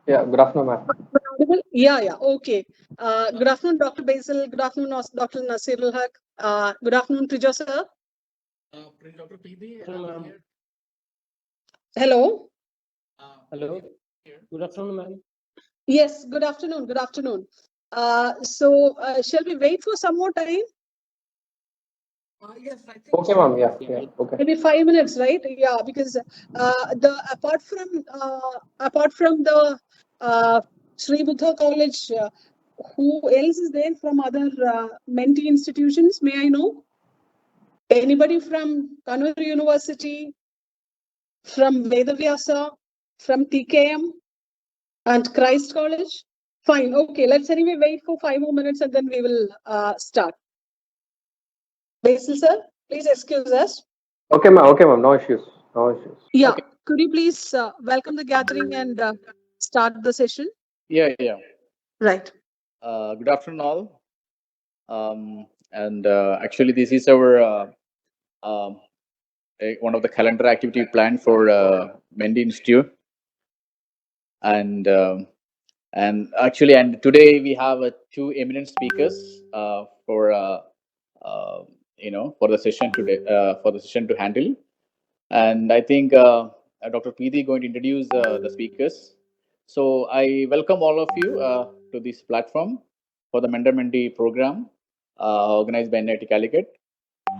Yeah, good afternoon, ma'am. Yeah, yeah, okay. Good afternoon, Dr. Basil. Good afternoon, Dr. Nasirul Haq. Good afternoon, Trijo sir. Dr. PD, Hello. Hello. Hello. Good afternoon, ma'am. Yes, good afternoon. Good afternoon. Shall we wait for some more time? Yes, I think. Okay, ma'am. Yeah, okay. Maybe 5 minutes, right? Yeah, because the apart from the Sri Buddha College, who else is there from other mentee institutions? May I know? Anybody from Kannur University, from Vedavyasa, from TKM and Christ College? Fine, okay, let's anyway wait for 5 more minutes and then we will start. Basil sir, please excuse us. Okay, ma'am. No issues. No issues. Yeah, Okay. could you please welcome the gathering and start the session? Yeah. Right. Good afternoon, all. And actually, this is our one of the calendar activity plan for Mendy Institute, and actually, and today we have two eminent speakers for for the session today for the session to handle, and I think Dr. PD is going to introduce the speakers. So I welcome all of you to this platform for the Mentor Mentee program organized by NIT Calicut.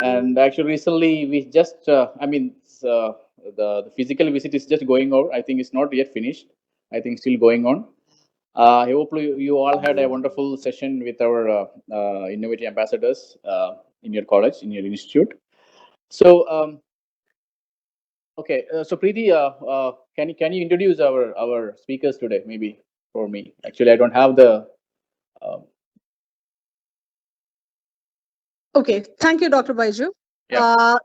And actually, recently we just, the physical visit is just going on. I think it's not yet finished. I think still going on. I hope you all had a wonderful session with our innovative ambassadors in your college, in your institute. So, okay, so Preeti, can you introduce our speakers today? Maybe for me. Actually, I don't have the. Um, Okay, thank you, Dr. Baiju. Yeah.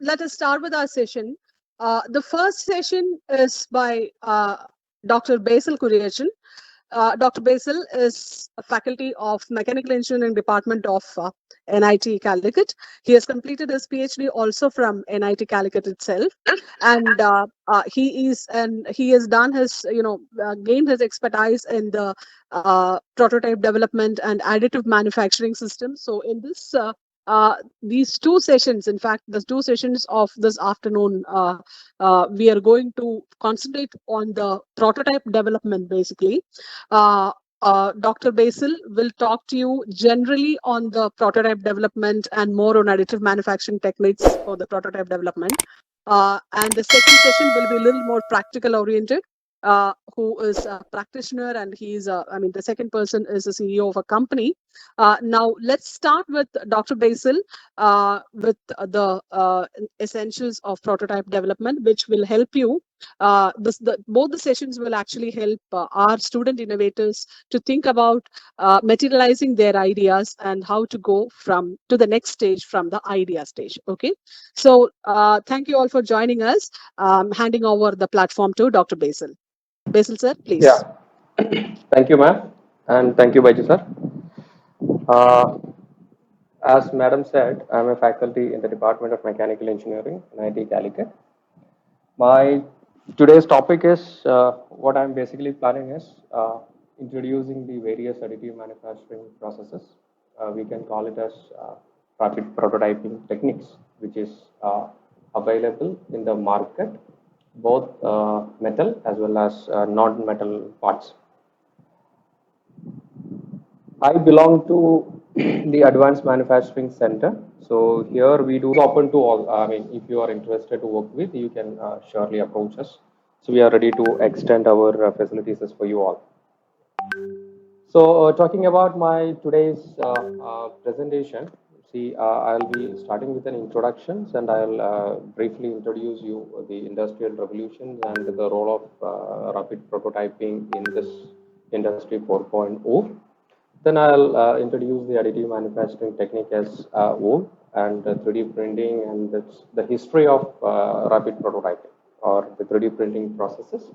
Let us start with our session. The first session is by Dr. Basil Kuriachan. Dr. Basil is a faculty of Mechanical Engineering Department of NIT Calicut. He has completed his PhD also from NIT Calicut itself, and he has done his gained his expertise in the prototype development and additive manufacturing systems. So in this. These two sessions, in fact, the two sessions of this afternoon, we are going to concentrate on the prototype development basically. Dr. Basil will talk to you generally on the prototype development and more on additive manufacturing techniques for the prototype development. And the second session will be a little more practical oriented. Who is a practitioner, and the second person is a CEO of a company. Now, let's start with Dr. Basil with the essentials of prototype development, which will help you. Both the sessions will actually help our student innovators to think about materializing their ideas and how to go to the next stage from the idea stage. Okay, so thank you all for joining us. Handing over the platform to Dr. Basil. Basil sir, please. Yeah. Thank you, ma'am. And thank you, Baiju, sir. Uh, as Madam said, I'm a faculty in the Department of Mechanical Engineering, NIT Calicut. My today's topic is what I'm basically planning is introducing the various additive manufacturing processes. We can call it as rapid prototyping techniques, which is available in the market, both metal as well as non-metal parts. I belong to the Advanced Manufacturing Center. So here we do open to all. I mean, if you are interested to work with, you can surely approach us. So we are ready to extend our facilities for you all. So talking about my today's presentation, see, I'll be starting with an introduction, and I'll briefly introduce you the industrial revolution and the role of rapid prototyping in this industry 4.0. Then I'll introduce the additive manufacturing technique as whole and 3D printing and the history of rapid prototyping or the 3D printing processes,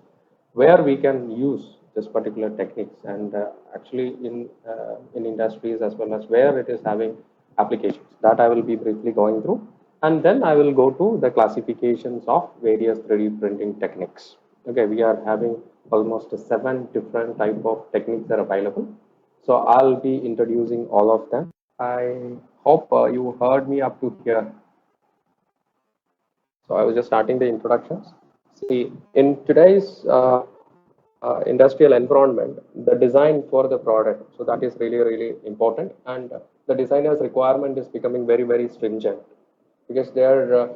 where we can use this particular techniques and actually in industries as well as where it is having applications. That I will be briefly going through, and then I will go to the classifications of various 3D printing techniques. Okay, we are having almost 7 different type of techniques are available. So I'll be introducing all of them. I hope you heard me up to here. So I was just starting the introductions. See, in today's industrial environment, the design for the product, so that is really, really important. And the designer's requirement is becoming very, very stringent because they are,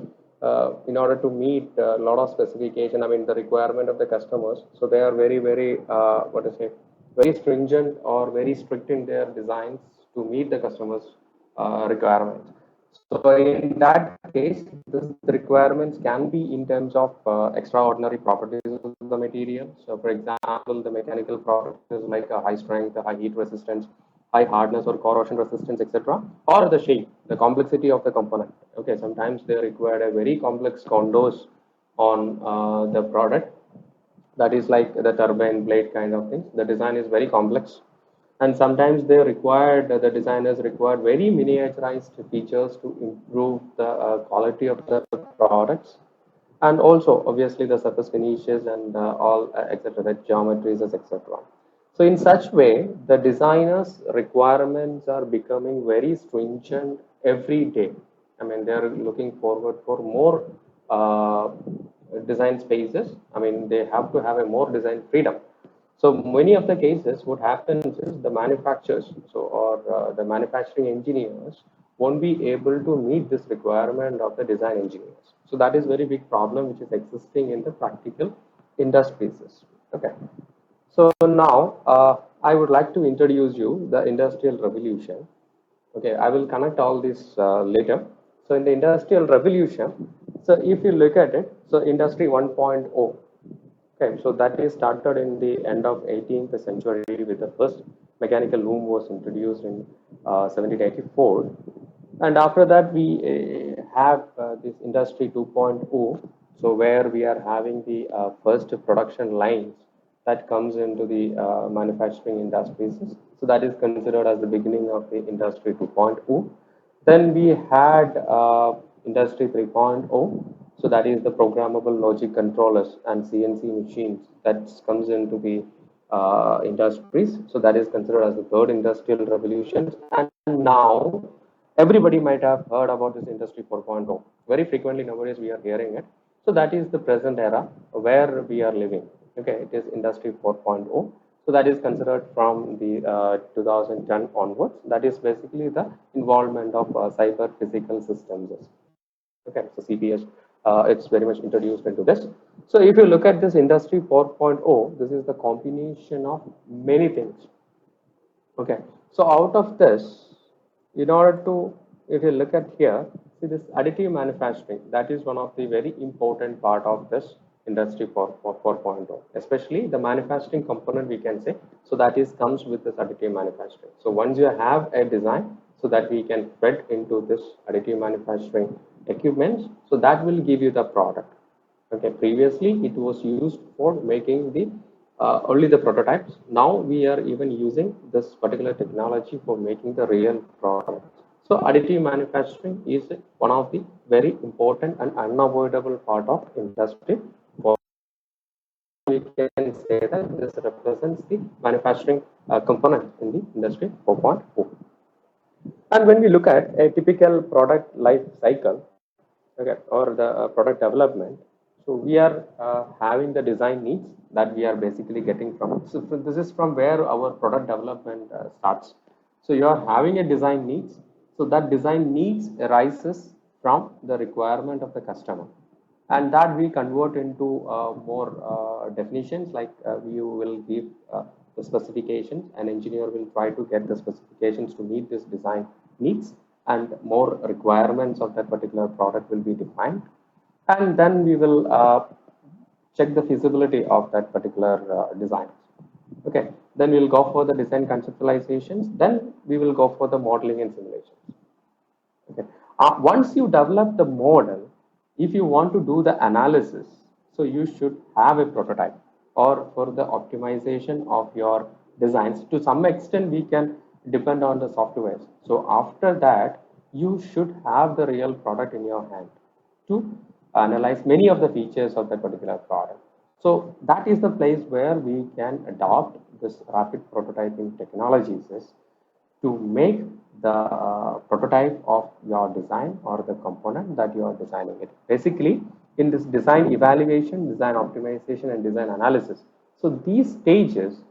in order to meet a lot of specification, I mean, the requirement of the customers. So they are very, very, what to say, very stringent or very strict in their designs to meet the customers' requirements. So in that case, the requirements can be in terms of extraordinary properties of the material. So for example, the mechanical properties like high strength, high heat resistance, high hardness or corrosion resistance, etc. Or the shape, the complexity of the component. Okay, sometimes they require a very complex contours on the product. That is like the turbine blade kind of things. The design is very complex, and sometimes the designers required very miniaturized features to improve the quality of the products, and also obviously the surface finishes and all etc., the geometries, etc. So in such way, the designers requirements are becoming very stringent every day. I mean, they are looking forward for more design spaces. I mean, they have to have a more design freedom. So many of the cases, what happens is the manufacturers, or the manufacturing engineers won't be able to meet this requirement of the design engineers. So that is very big problem which is existing in the practical industries. Okay. So now I would like to introduce you the industrial revolution. Okay, I will connect all this later. So in the industrial revolution, so if you look at it, so industry 1.0. Okay, so that is started in the end of 18th century with the first mechanical loom was introduced in 1784. And after that, we have this industry 2.0, so where we are having the first production lines that comes into the manufacturing industries. So that is considered as the beginning of the industry 2.0. Then we had industry 3.0. So that is the programmable logic controllers and CNC machines that comes into the industries. So that is considered as the third industrial revolution. And now everybody might have heard about this industry 4.0. Very frequently nowadays we are hearing it. So that is the present era where we are living. Okay, it is industry 4.0. So that is considered from the 2010 onwards. That is basically the involvement of cyber physical systems. Okay, so CPS, it's very much introduced into this. So if you look at this industry 4.0, this is the combination of many things. Okay, so out of this, in order to, if you look at here, see this additive manufacturing, that is one of the very important part of this industry 4.0, especially the manufacturing component we can say. So that is comes with this additive manufacturing. So once you have a design, so that we can feed into this additive manufacturing equipment, so that will give you the product. Okay, previously it was used for making the only the prototypes. Now we are even using this particular technology for making the real product. So additive manufacturing is one of the very important and unavoidable part of industry. We can say that this represents the manufacturing component in the industry 4.0. And when we look at a typical product life cycle, okay, or the product development, so we are having the design needs that we are basically getting from. So this is from where our product development starts. So you are having a design needs. So that design needs arises from the requirement of the customer, and that we convert into more definitions, like you will give the specifications. An engineer will try to get the specifications to meet this design needs, and more requirements of that particular product will be defined, and then we will check the feasibility of that particular design. Okay, then we'll go for the design conceptualizations, then we will go for the modeling and simulations. Okay, once you develop the model, if you want to do the analysis, so you should have a prototype, or for the optimization of your designs. To some extent we can depend on the softwares. So after that, you should have the real product in your hand to analyze many of the features of that particular product. So that is the place where we can adopt this rapid prototyping technologies to make the prototype of your design or the component that you are designing it. Basically, in this design evaluation, design optimization, and design analysis. So these stages,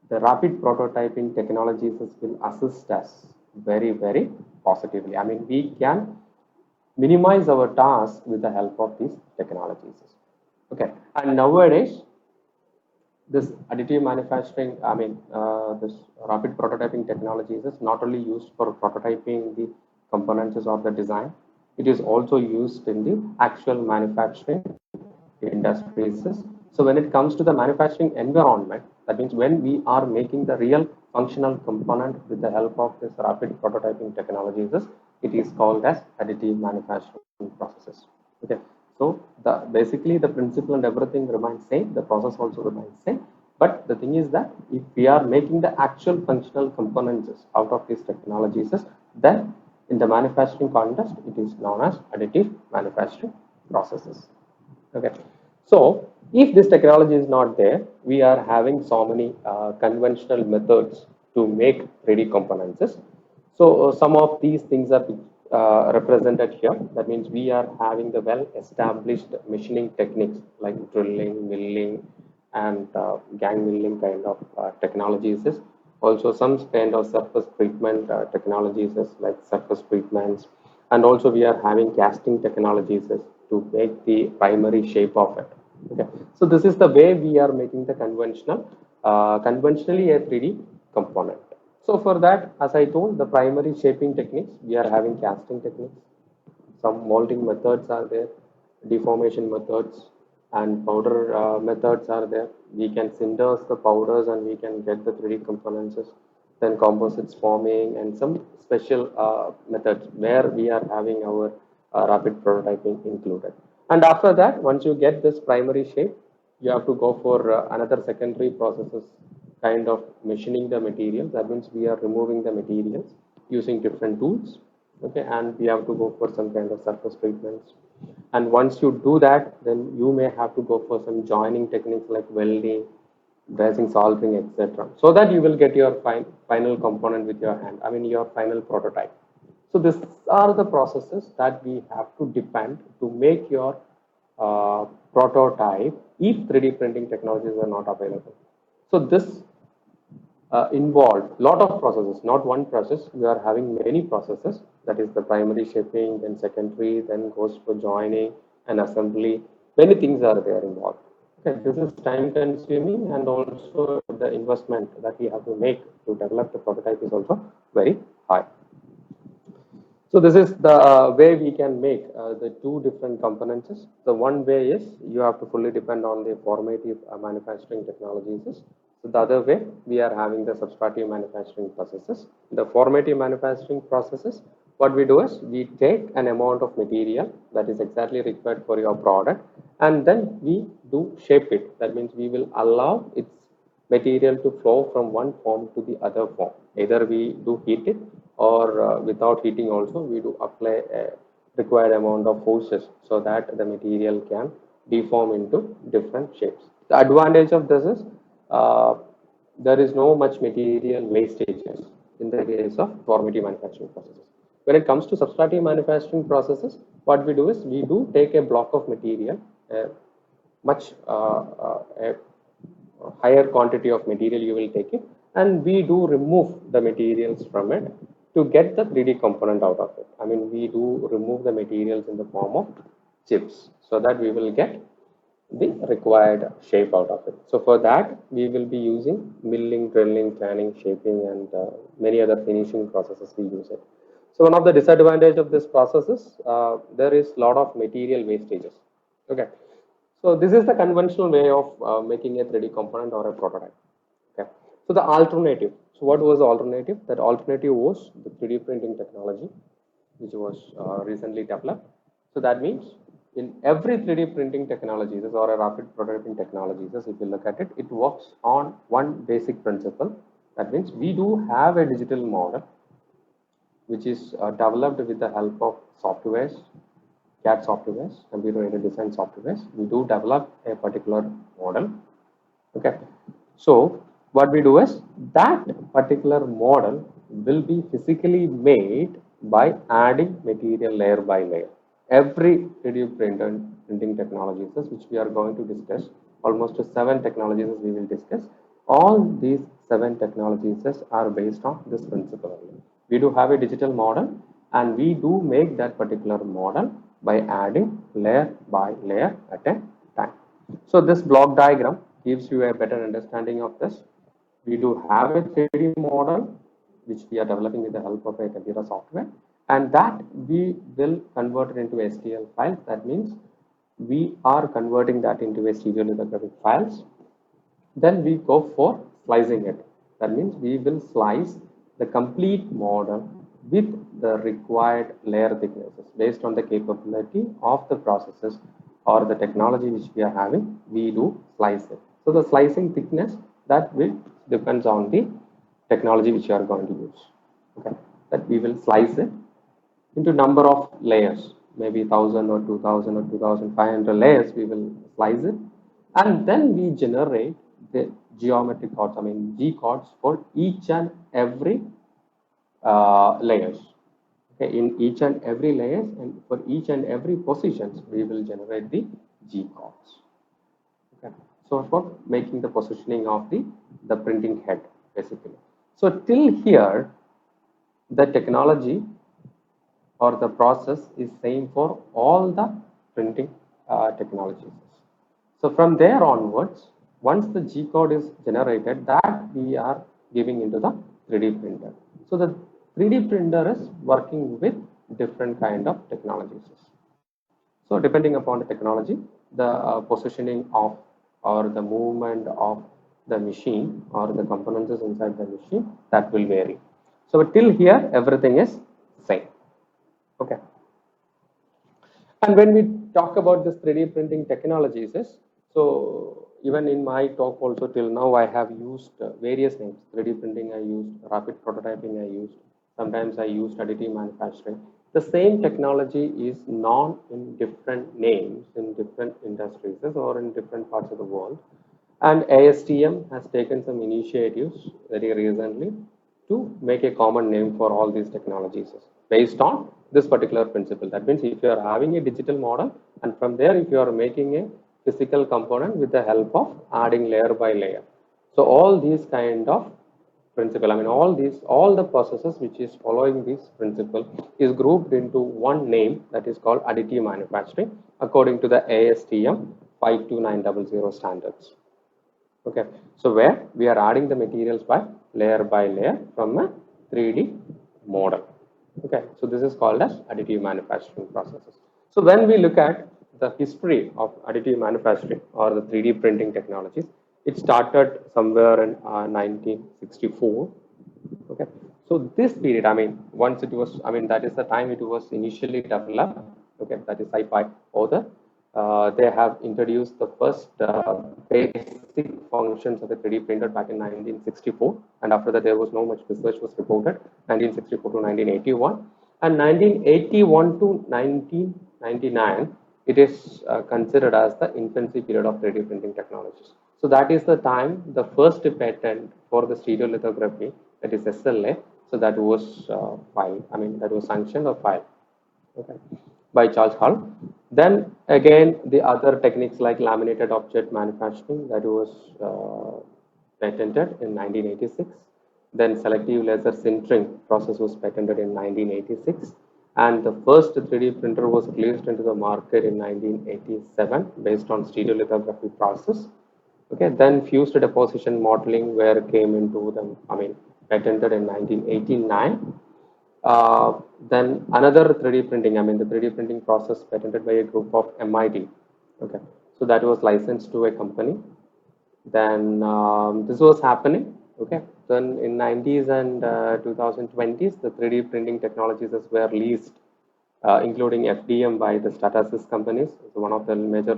the rapid prototyping technologies will assist us very, very positively. I mean, we can minimize our task with the help of these technologies. Okay, and nowadays this additive manufacturing, this rapid prototyping technologies is not only used for prototyping the components of the design, it is also used in the actual manufacturing industries. So when it comes to the manufacturing environment, that means when we are making the real functional component with the help of this rapid prototyping technologies, it is called as additive manufacturing processes. Okay, so basically the principle and everything remains same, the process also remains same. But the thing is that if we are making the actual functional components out of these technologies, then in the manufacturing context, it is known as additive manufacturing processes. Okay, so if this technology is not there, we are having so many conventional methods to make 3D components. So some of these things are represented here. That means we are having the well-established machining techniques like drilling, milling, and gang milling kind of technologies. Also some kind of surface treatment technologies like surface treatments, and also we are having casting technologies to make the primary shape of it. Okay, so this is the way we are making the conventionally a 3D component. So for that, as I told, the primary shaping techniques, we are having casting techniques, some molding methods are there, deformation methods, and powder methods are there. We can sinters the powders and we can get the 3D components, then composites forming, and some special methods where we are having our rapid prototyping included. And after that, once you get this primary shape, you have to go for another secondary processes kind of machining the material. That means we are removing the materials using different tools. Okay, and we have to go for some kind of surface treatments. And once you do that, then you may have to go for some joining techniques like welding, brazing, soldering, etc. So that you will get your final component with your hand. I mean your final prototype. So these are the processes that we have to depend to make your prototype if 3D printing technologies are not available. So this involved lot of processes, not one process. We are having many processes. That is the primary shaping, then secondary, then goes for joining and assembly. Many things are there involved. Okay, this is time consuming, and also the investment that we have to make to develop the prototype is also very high. So this is the way we can make the two different components. The one way is you have to fully depend on the formative manufacturing technologies. So the other way, we are having the subtractive manufacturing processes. The formative manufacturing processes, what we do is we take an amount of material that is exactly required for your product, and then we do shape it. That means we will allow its material to flow from one form to the other form. Either we do heat it, or without heating also we do apply a required amount of forces so that the material can deform into different shapes. The advantage of this is there is no much material wastages in the case of formative manufacturing processes. When it comes to subtractive manufacturing processes, what we do is we do take a block of material, much a higher quantity of material you will take it, and we do remove the materials from it to get the 3D component out of it. I mean, we do remove the materials in the form of chips so that we will get the required shape out of it. So for that, we will be using milling, drilling, tanning, shaping, and many other finishing processes we use it. So one of the disadvantage of this process is there is a lot of material wastages. Okay. So this is the conventional way of making a 3D component or a prototype. Okay. So the alternative. So what was the alternative? That alternative was the 3D printing technology, which was recently developed. So that means in every 3D printing technology, this or a rapid prototyping technology, if you look at it, it works on one basic principle. That means we do have a digital model, which is developed with the help of softwares CAD softwares, computer aided design softwares, we do develop a particular model. Okay, so what we do is that particular model will be physically made by adding material layer by layer. Every 3D printing technologies which we are going to discuss, almost 7 technologies we will discuss. All these 7 technologies are based on this principle. We do have a digital model and we do make that particular model by adding layer by layer at a time. So this block diagram gives you a better understanding of this. We do have a 3D model which we are developing with the help of a computer software, and that we will convert it into STL files. That means we are converting that into a stereolithographic files. Then we go for slicing it. That means we will slice the complete model with the required layer thicknesses based on the capability of the processes or the technology which we are having. We do slice it. So the slicing thickness that will depends on the technology which you are going to use. Okay, that we will slice it into number of layers, maybe 1000 or 2000 or 2500 layers. We will slice it, and then we generate the geometric chords, G chords for each and every layers. Okay, in each and every layers and for each and every positions, we will generate the G chords. Okay, so for making the positioning of the printing head, basically. So till here, the technology or the process is same for all the printing technologies. So from there onwards, once the G code is generated, that we are giving into the 3D printer. So the 3D printer is working with different kind of technologies. So depending upon the technology, the positioning of or the movement of the machine or the components inside the machine, that will vary. So till here, everything is same. Okay. And when we talk about this 3D printing technologies, so even in my talk also till now, I have used various names. 3D printing I used, rapid prototyping I used, sometimes I used additive manufacturing. The same technology is known in different names in different industries or in different parts of the world. And ASTM has taken some initiatives very recently to make a common name for all these technologies based on this particular principle. That means if you are having a digital model, and from there if you are making a physical component with the help of adding layer by layer. So all these kind of principle, all the processes which is following this principle is grouped into one name, that is called additive manufacturing according to the ASTM 52900 standards. Okay, so where we are adding the materials by layer from a 3D model. Okay, so this is called as additive manufacturing processes. So when we look at the history of additive manufacturing or the 3D printing technologies, it started somewhere in 1964. Okay, so this period, once it was, that is the time it was initially developed. Okay, that is sci-fi author. They have introduced the first basic functions of the 3D printer back in 1964, and after that there was no much research was reported. 1964 to 1981, and 1981 to 1999, it is considered as the infancy period of 3D printing technologies. So that is the time the first patent for the stereolithography, that is SLA, so that was filed. That was sanctioned or filed. Okay, by Charles Hull. Then again, the other techniques like laminated object manufacturing, that was patented in 1986. Then selective laser sintering process was patented in 1986. And the first 3D printer was released into the market in 1987 based on stereolithography process. Okay, then fused deposition modeling where came into the, patented in 1989. Then another 3D printing, the 3D printing process patented by a group of MIT. Okay, so that was licensed to a company. Then this was happening. Okay, then in 90s and 2020s, the 3D printing technologies were released, including FDM by the Stratasys companies. So one of the major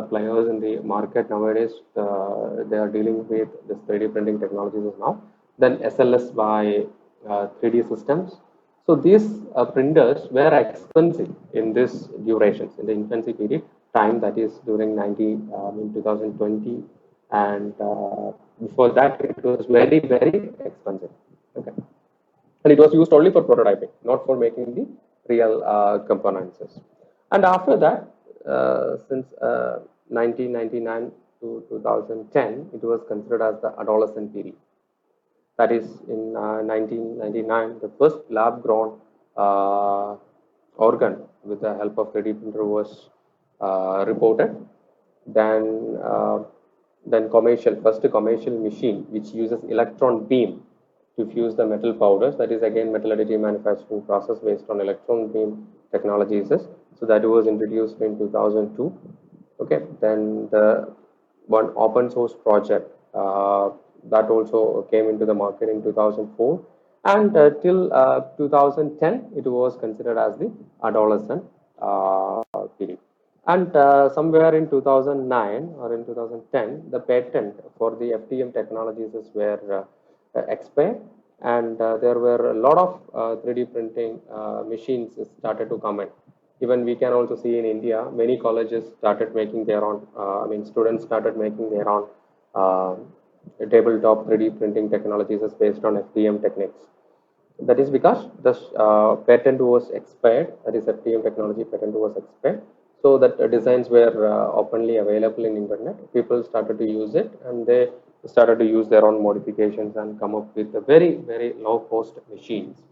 players in the market nowadays. They are dealing with this 3D printing technologies now. Then SLS by 3D systems. So So these printers were expensive in this durations, in the infancy period time, that is during in 2020, and before that it was very, very expensive. Okay. And it was used only for prototyping, not for making the real components. And after that, since 1999 to 2010, it was considered as the adolescent period. That is, in 1999, the first lab-grown organ with the help of 3D printer was reported. Then first commercial machine which uses electron beam to fuse the metal powders. That is again metal additive manufacturing process based on electron beam technologies. So that was introduced in 2002. Okay, then the one open source project that also came into the market in 2004, and till 2010 it was considered as the adolescent period. And somewhere in 2009 or in 2010, the patent for the FDM technologies were expired, and there were a lot of 3D printing machines started to come in. Even we can also see in India, many colleges started making their own, students started making their own tabletop 3D printing technologies based on FDM techniques. That is because the patent was expired, that is FDM technology patent was expired. So that designs were openly available in internet. People started to use it, and they started to use their own modifications and come up with a very, very low cost machines.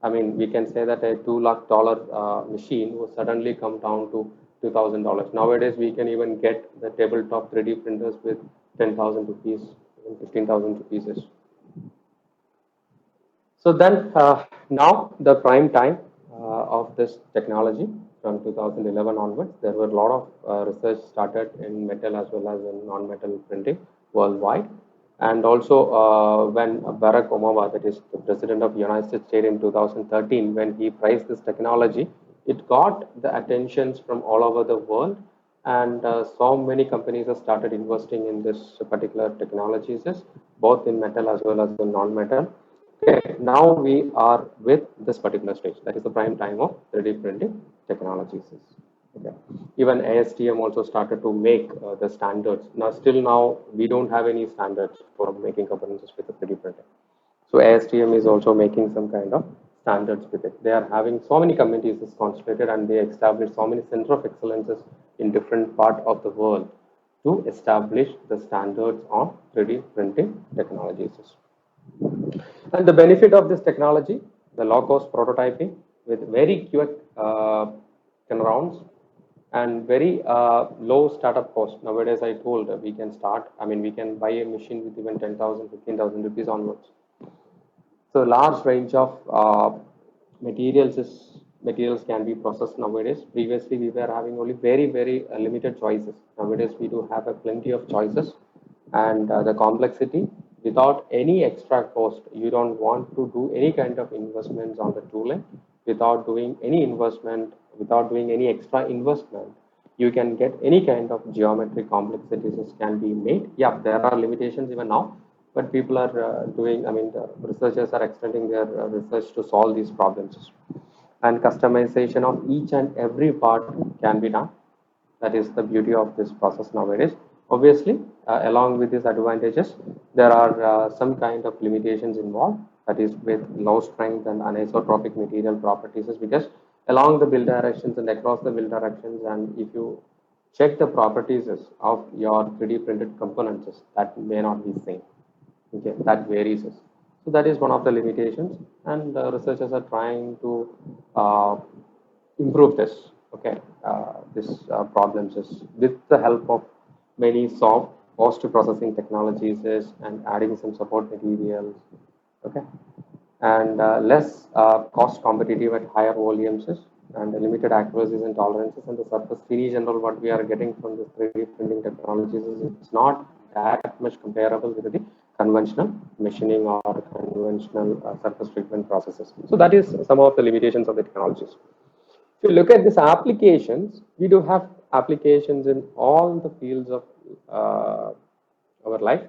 I mean, we can say that a $2 lakh machine will suddenly come down to $2,000. Nowadays, we can even get the tabletop 3D printers with 10,000 rupees, even 15,000 rupees. So then, now the prime time of this technology from 2011 onwards, there were a lot of research started in metal as well as in non-metal printing worldwide. And also, when Barack Obama, that is the president of the United States, in 2013, when he praised this technology, it got the attentions from all over the world, and so many companies have started investing in this particular technologies, both in metal as well as in non-metal. Okay, now we are with this particular stage, that is the prime time of 3D printing technologies. Okay. Even ASTM also started to make the standards. Now we don't have any standards for making components with the 3D printing. So ASTM is also making some kind of standards with it. They are having so many communities concentrated, and they established so many center of excellences in different part of the world to establish the standards on 3D printing technologies. And the benefit of this technology, the low cost prototyping with very quick turnarounds and very low startup cost. Nowadays, I told we can start, we can buy a machine with even 10,000, 15,000 rupees onwards. So large range of materials can be processed nowadays. Previously, we were having only very, very limited choices. Nowadays, we do have a plenty of choices, and the complexity without any extra cost. You don't want to do any kind of investments on the tooling. Without doing any investment, without doing any extra investment, you can get any kind of geometry complexities can be made. Yeah, there are limitations even now, but people are doing, the researchers are extending their research to solve these problems. And customization of each and every part can be done. That is the beauty of this process nowadays. Obviously, along with these advantages, there are some kind of limitations involved. That is with low strength and anisotropic material properties, because along the build directions and across the build directions, and if you check the properties of your 3D printed components, that may not be same. Okay, that varies. So that is one of the limitations, and researchers are trying to improve this. Okay, this problems is with the help of many soft post-processing technologies and adding some support materials. Okay, and less cost competitive at higher volumes and limited accuracies and tolerances, and the surface finish and all what we are getting from the 3D printing technologies it's not that much comparable with the conventional machining or conventional surface treatment processes. So that is some of the limitations of the technologies. If you look at these applications, we do have applications in all the fields of our life,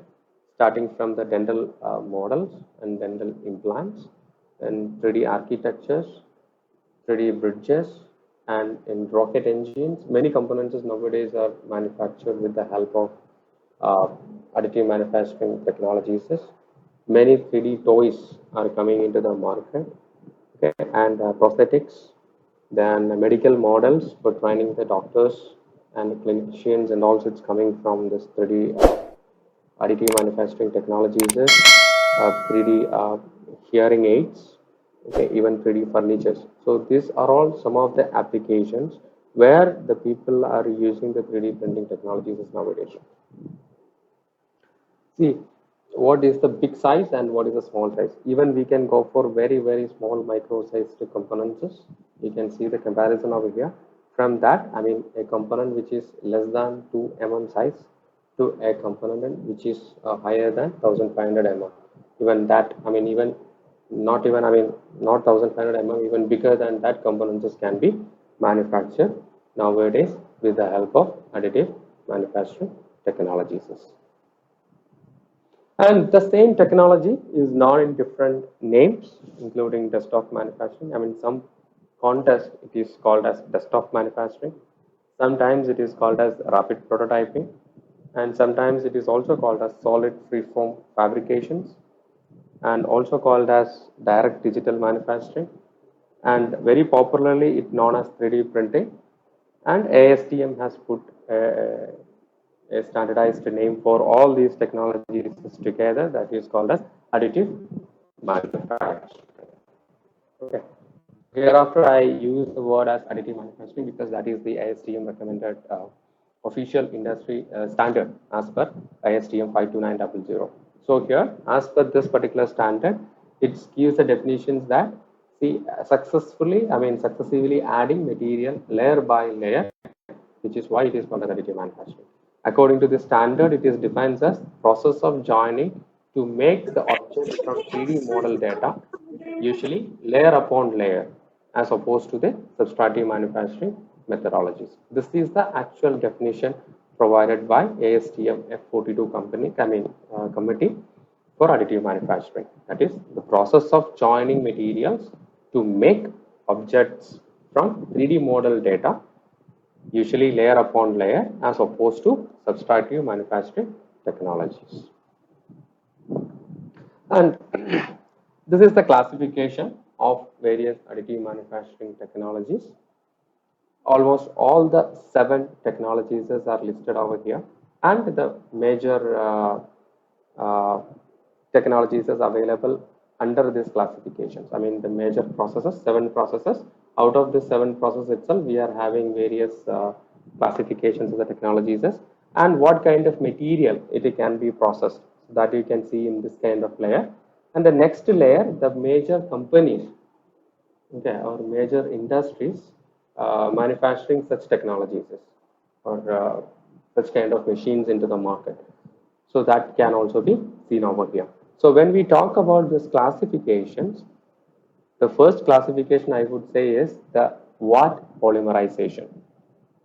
starting from the dental models and dental implants, and 3D architectures, 3D bridges, and in rocket engines. Many components nowadays are manufactured with the help of additive manufacturing technologies. Many 3D toys are coming into the market, okay, and prosthetics, then medical models for training the doctors and clinicians, and also it's coming from this 3D additive manufacturing technologies, 3D hearing aids, okay, even 3D furnitures. So these are all some of the applications where the people are using the 3D printing technologies nowadays. See, what is the big size and what is the small size? Even we can go for very, very small micro sized components. You can see the comparison over here. From that, I mean, a component which is less than 2 mm size to a component which is higher than 1500 mm. Even that, I mean, even not even, I mean, not 1500 mm, even bigger than that components can be manufactured nowadays with the help of additive manufacturing technologies. And the same technology is now in different names, including desktop manufacturing. I mean, some contest it is called as desktop manufacturing. Sometimes it is called as rapid prototyping, and sometimes it is also called as solid freeform fabrications, and also called as direct digital manufacturing, and very popularly it known as 3D printing. And ASTM has put a standardized name for all these technologies together, that is called as additive manufacturing. Okay. Hereafter, I use the word as additive manufacturing because that is the ASTM recommended official industry standard as per ISTM 52900. So here, as per this particular standard, it gives the definitions that successively adding material layer by layer, which is why it is called as additive manufacturing. According to the standard, it is defined as process of joining to make the object from 3D model data, usually layer upon layer, as opposed to the subtractive manufacturing methodologies. This is the actual definition provided by ASTM F42 committee for additive manufacturing. That is the process of joining materials to make objects from 3D model data, usually layer upon layer, as opposed to subtractive manufacturing technologies. And this is the classification of various additive manufacturing technologies. Almost all the 7 technologies are listed over here, and the major technologies is available under these classifications. I mean, the major processes, 7 processes. Out of the 7 processes itself, we are having various classifications of the technologies and what kind of material it can be processed. That you can see in this kind of layer. And the next layer, the major companies, okay, or major industries manufacturing such technologies or such kind of machines into the market. So that can also be seen over here. So when we talk about these classifications, the first classification I would say is the Watt polymerization.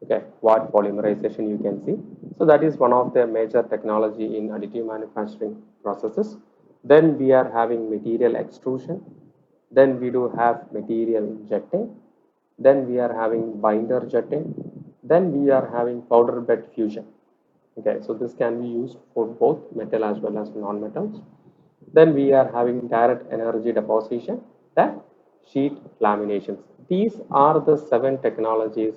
Okay, Watt polymerization you can see. So that is one of the major technology in additive manufacturing processes. Then we are having material extrusion. Then we do have material jetting. Then we are having binder jetting. Then we are having powder bed fusion. Okay, so this can be used for both metal as well as non-metals. Then we are having direct energy deposition, then sheet laminations. These are the 7 technologies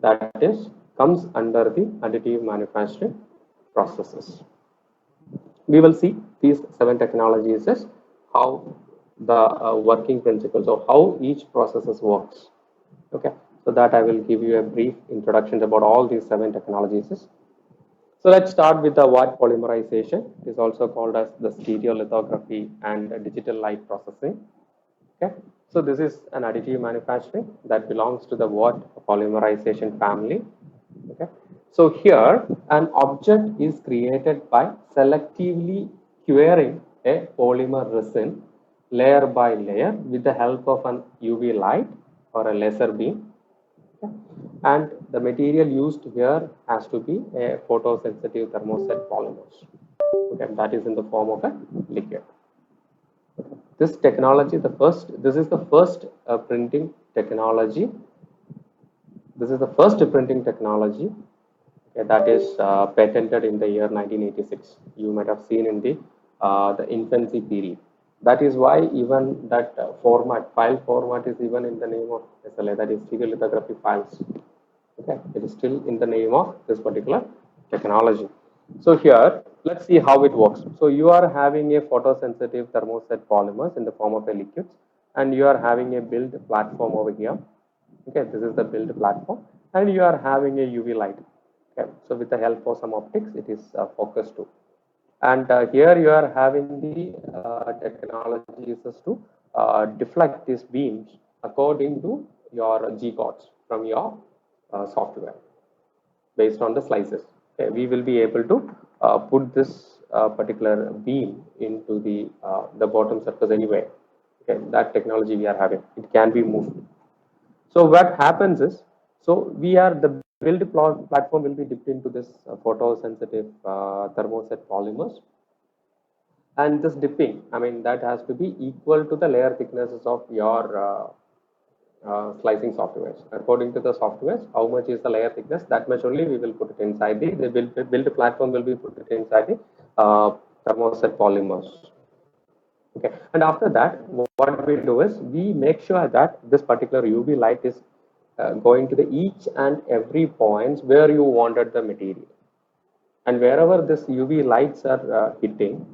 that is comes under the additive manufacturing processes. We will see these 7 technologies is how the working principles of how each processes works. Okay, so that I will give you a brief introduction about all these 7 technologies. So let's start with the Watt polymerization. It is also called as the stereolithography and digital light processing. Okay, so this is an additive manufacturing that belongs to the Watt polymerization family. Okay, so here an object is created by selectively curing a polymer resin layer by layer with the help of an UV light or a laser beam. Okay. And the material used here has to be a photosensitive thermoset polymers. Okay, that is in the form of a liquid. This technology, this is the first printing technology. This is the first printing technology, okay, that is patented in the year 1986. You might have seen in the infancy period. That is why even that file format is even in the name of SLA, that is stereolithography files. Okay, it is still in the name of this particular technology. So here, let's see how it works. So you are having a photosensitive thermoset polymers in the form of a liquid, and you are having a build platform over here. Okay, this is the build platform, and you are having a UV light. Okay, so with the help of some optics, it is focused to. And here you are having the technology uses to deflect these beams according to your G codes from your software based on the slices. Okay, we will be able to put this particular beam into the bottom surface anyway. Okay, that technology we are having, it can be moved. So what happens is, so the build platform will be dipped into this photosensitive thermoset polymers, and this dipping, I mean, that has to be equal to the layer thicknesses of your slicing softwares. According to the softwares, how much is the layer thickness, that much only we will put it inside the build platform will be put it inside the thermoset polymers. Okay, and after that, what we do is we make sure that this particular UV light is going to the each and every points where you wanted the material, and wherever this UV lights are hitting,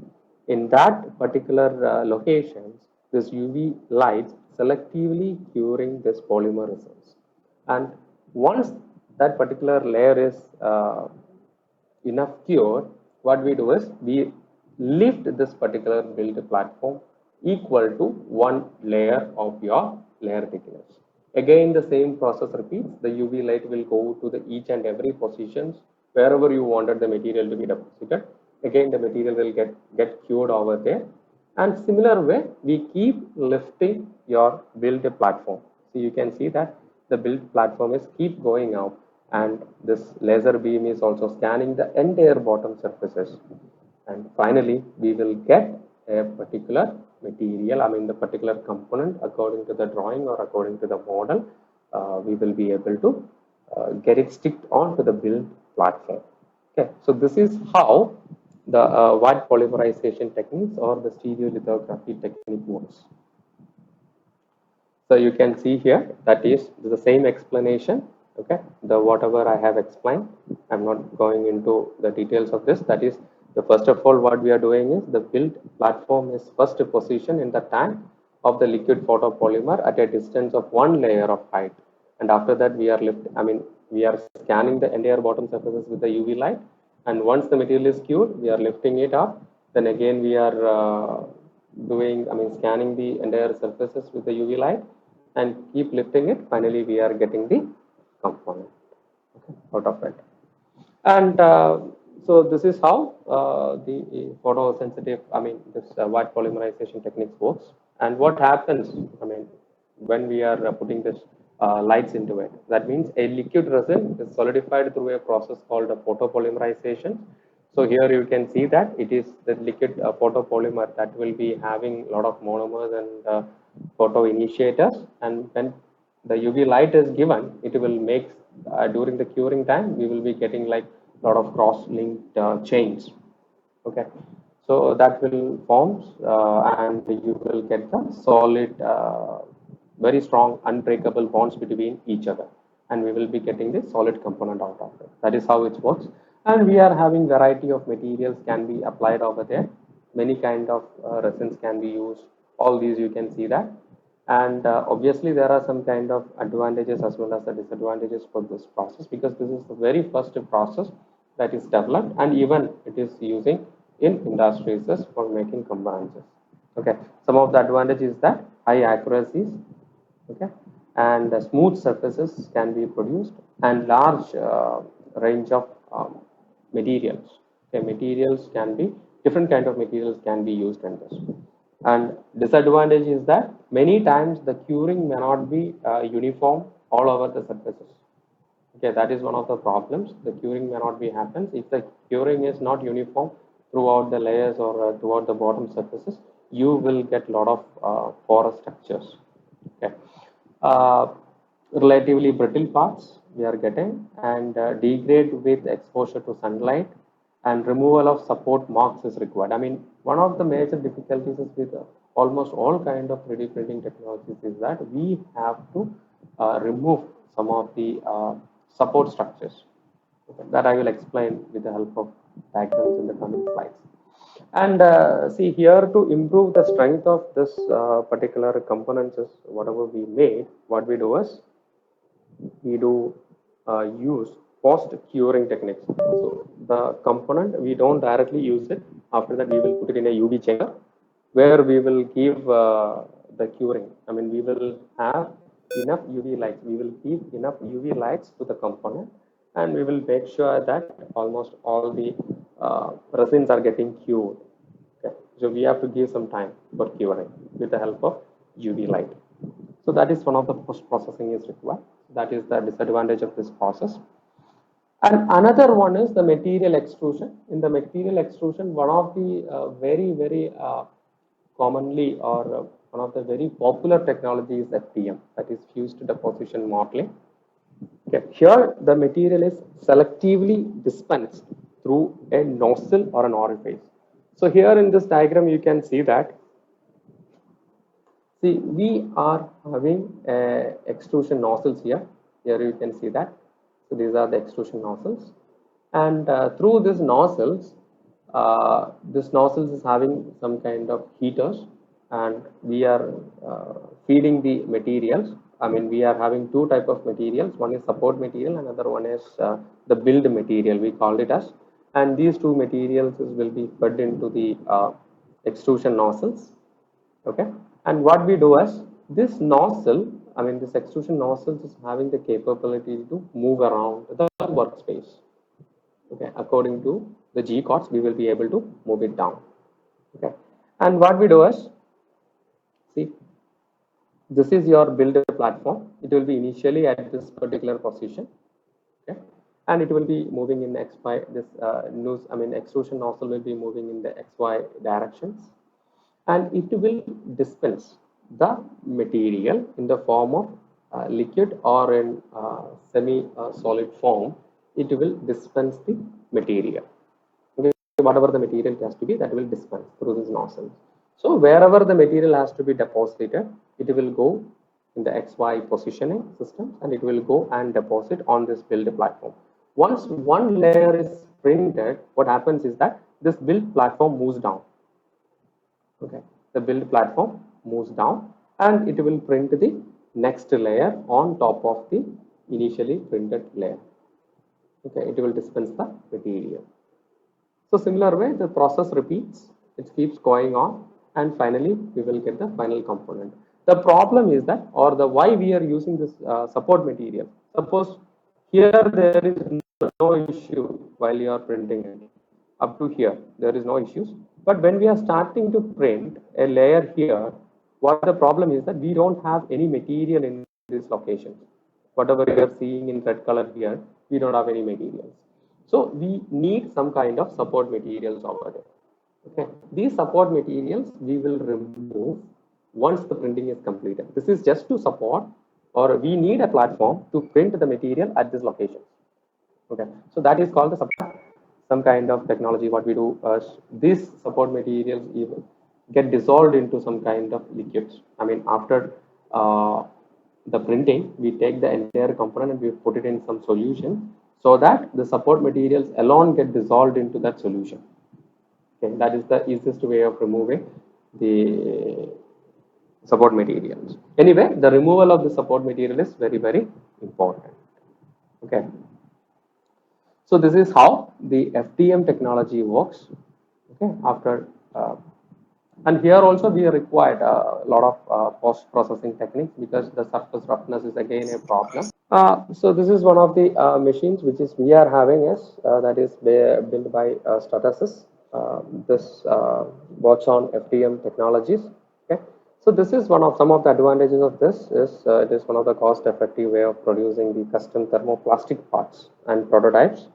in that particular locations, this UV lights selectively curing this polymer results. And once that particular layer is enough cured, what we do is we lift this particular build platform equal to one layer of your layer thickness. Again, the same process repeats. The UV light will go to the each and every positions wherever you wanted the material to be deposited. Again, the material will get cured over there. And similar way, we keep lifting your build platform. So you can see that the build platform is keep going up, and this laser beam is also scanning the entire bottom surfaces. And finally, we will get a particular material, I mean the particular component according to the drawing or according to the model. We will be able to get it sticked onto the build platform. Okay, so this is how the wide polymerization techniques or the stereolithography technique works. So you can see here that is the same explanation. Okay, the whatever I have explained, I'm not going into the details of this. That is, the first of all, what we are doing is the build platform is first position in the tank of the liquid photopolymer at a distance of one layer of height, and after that we are we are scanning the entire bottom surfaces with the UV light, and once the material is cured, we are lifting it up. Then again we are scanning the entire surfaces with the UV light and keep lifting it. Finally, we are getting the component out of it. And so this is how the photosensitive, this wide polymerization techniques works. And what happens, when we are putting this lights into it, that means a liquid resin is solidified through a process called a photopolymerization. So here you can see that it is the liquid photopolymer that will be having a lot of monomers and photoinitiators, and when the UV light is given, it will make during the curing time we will be getting like a lot of cross-linked chains. Okay, so that will forms and you will get the solid, very strong, unbreakable bonds between each other, and we will be getting the solid component out of it. That is how it works. And we are having variety of materials can be applied over there. Many kind of resins can be used. All these you can see that. And obviously there are some kind of advantages as well as the disadvantages for this process, because this is the very first process that is developed, and even it is using in industries for making components. Okay, some of the advantages is that high accuracies, okay, and smooth surfaces can be produced, and large range of materials. Okay, materials can be different kind of materials can be used in this. And disadvantage is that many times the curing may not be uniform all over the surfaces. Okay, that is one of the problems. The curing may not be happens. If the curing is not uniform throughout the layers or throughout the bottom surfaces, you will get a lot of porous structures. Okay. Uh, Relatively brittle parts we are getting, and degrade with exposure to sunlight, and removal of support marks is required. I mean, one of the major difficulties is with almost all kind of 3D printing technologies is that we have to remove some of the support structures. Okay, that I will explain with the help of diagrams in the coming slides. And see here, to improve the strength of this particular components is whatever we made, what we do is we do use post curing techniques. So the component, we don't directly use it. After that, we will put it in a UV chamber where we will give the curing. I mean, we will have enough UV lights. We will give enough UV lights to the component, and we will make sure that almost all the resins are getting cured. Okay. So we have to give some time for curing with the help of UV light. So that is one of the post processing is required. That is the disadvantage of this process. And another one is the material extrusion. In the material extrusion, one of the very commonly or one of the very popular technologies is FDM, that is fused deposition modeling. Okay. Here, the material is selectively dispensed through a nozzle or an orifice. So here in this diagram, you can see that. See, we are having extrusion nozzles here. Here you can see that. So these are the extrusion nozzles, and through these nozzles, this nozzles is having some kind of heaters, and we are feeding the materials. I mean, we are having two type of materials. One is support material, another one is the build material. We called it as, and these two materials will be fed into the extrusion nozzles. Okay, and what we do is this nozzle, I mean, this extrusion nozzle is having the capability to move around the workspace. Okay, according to the G codes, we will be able to move it down. Okay, and what we do is, see, this is your build platform. It will be initially at this particular position. Okay, and it will be moving in XY. This extrusion nozzle will be moving in the XY directions, and it will dispense the material in the form of liquid or in semi-solid form. It will dispense the material. Okay, whatever the material has to be, that will dispense through this nozzle. So wherever the material has to be deposited, it will go in the XY positioning system, and it will go and deposit on this build platform. Once one layer is printed, what happens is that this build platform moves down. Okay, the build platform moves down, and it will print the next layer on top of the initially printed layer. Okay, it will dispense the material. So similar way, the process repeats, it keeps going on, and finally we will get the final component. The problem is that, or the why we are using this support material. Suppose here there is no issue while you are printing it. Up to here, there is no issues. But when we are starting to print a layer here, what the problem is that we don't have any material in this location. Whatever we are seeing in red color here, we don't have any materials. So we need some kind of support materials over there. Okay, these support materials we will remove once the printing is completed. This is just to support, or we need a platform to print the material at this location. Okay, so that is called the support. Some kind of technology. What we do is these support materials even get dissolved into some kind of liquids. I mean, after the printing, we take the entire component and we put it in some solution so that the support materials alone get dissolved into that solution. Okay, that is the easiest way of removing the support materials. Anyway, the removal of the support material is very important. Okay. So this is how the FDM technology works. Okay, after and here also we required a lot of post-processing techniques because the surface roughness is again a problem. So this is one of the machines which is we are having is that is built by Stratasys. This works on FDM technologies. Okay, so this is one of some of the advantages of this is it is one of the cost-effective way of producing the custom thermoplastic parts and prototypes.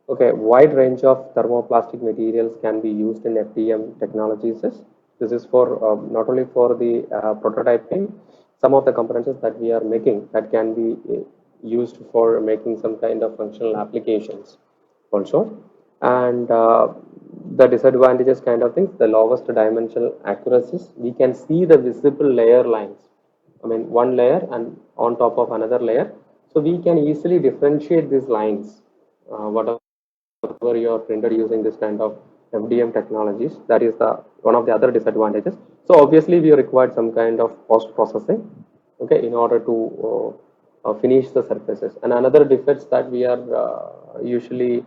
Okay, wide range of thermoplastic materials can be used in FDM technologies. This is for not only for the prototyping, some of the components that we are making that can be used for making some kind of functional applications also. And the disadvantages kind of things, the lowest dimensional accuracies, we can see the visible layer lines. I mean, one layer and on top of another layer. So we can easily differentiate these lines, whatever you are printed using this kind of FDM technologies. That is the one of the other disadvantages. So obviously we required some kind of post processing, okay, in order to finish the surfaces. And another defects that we are usually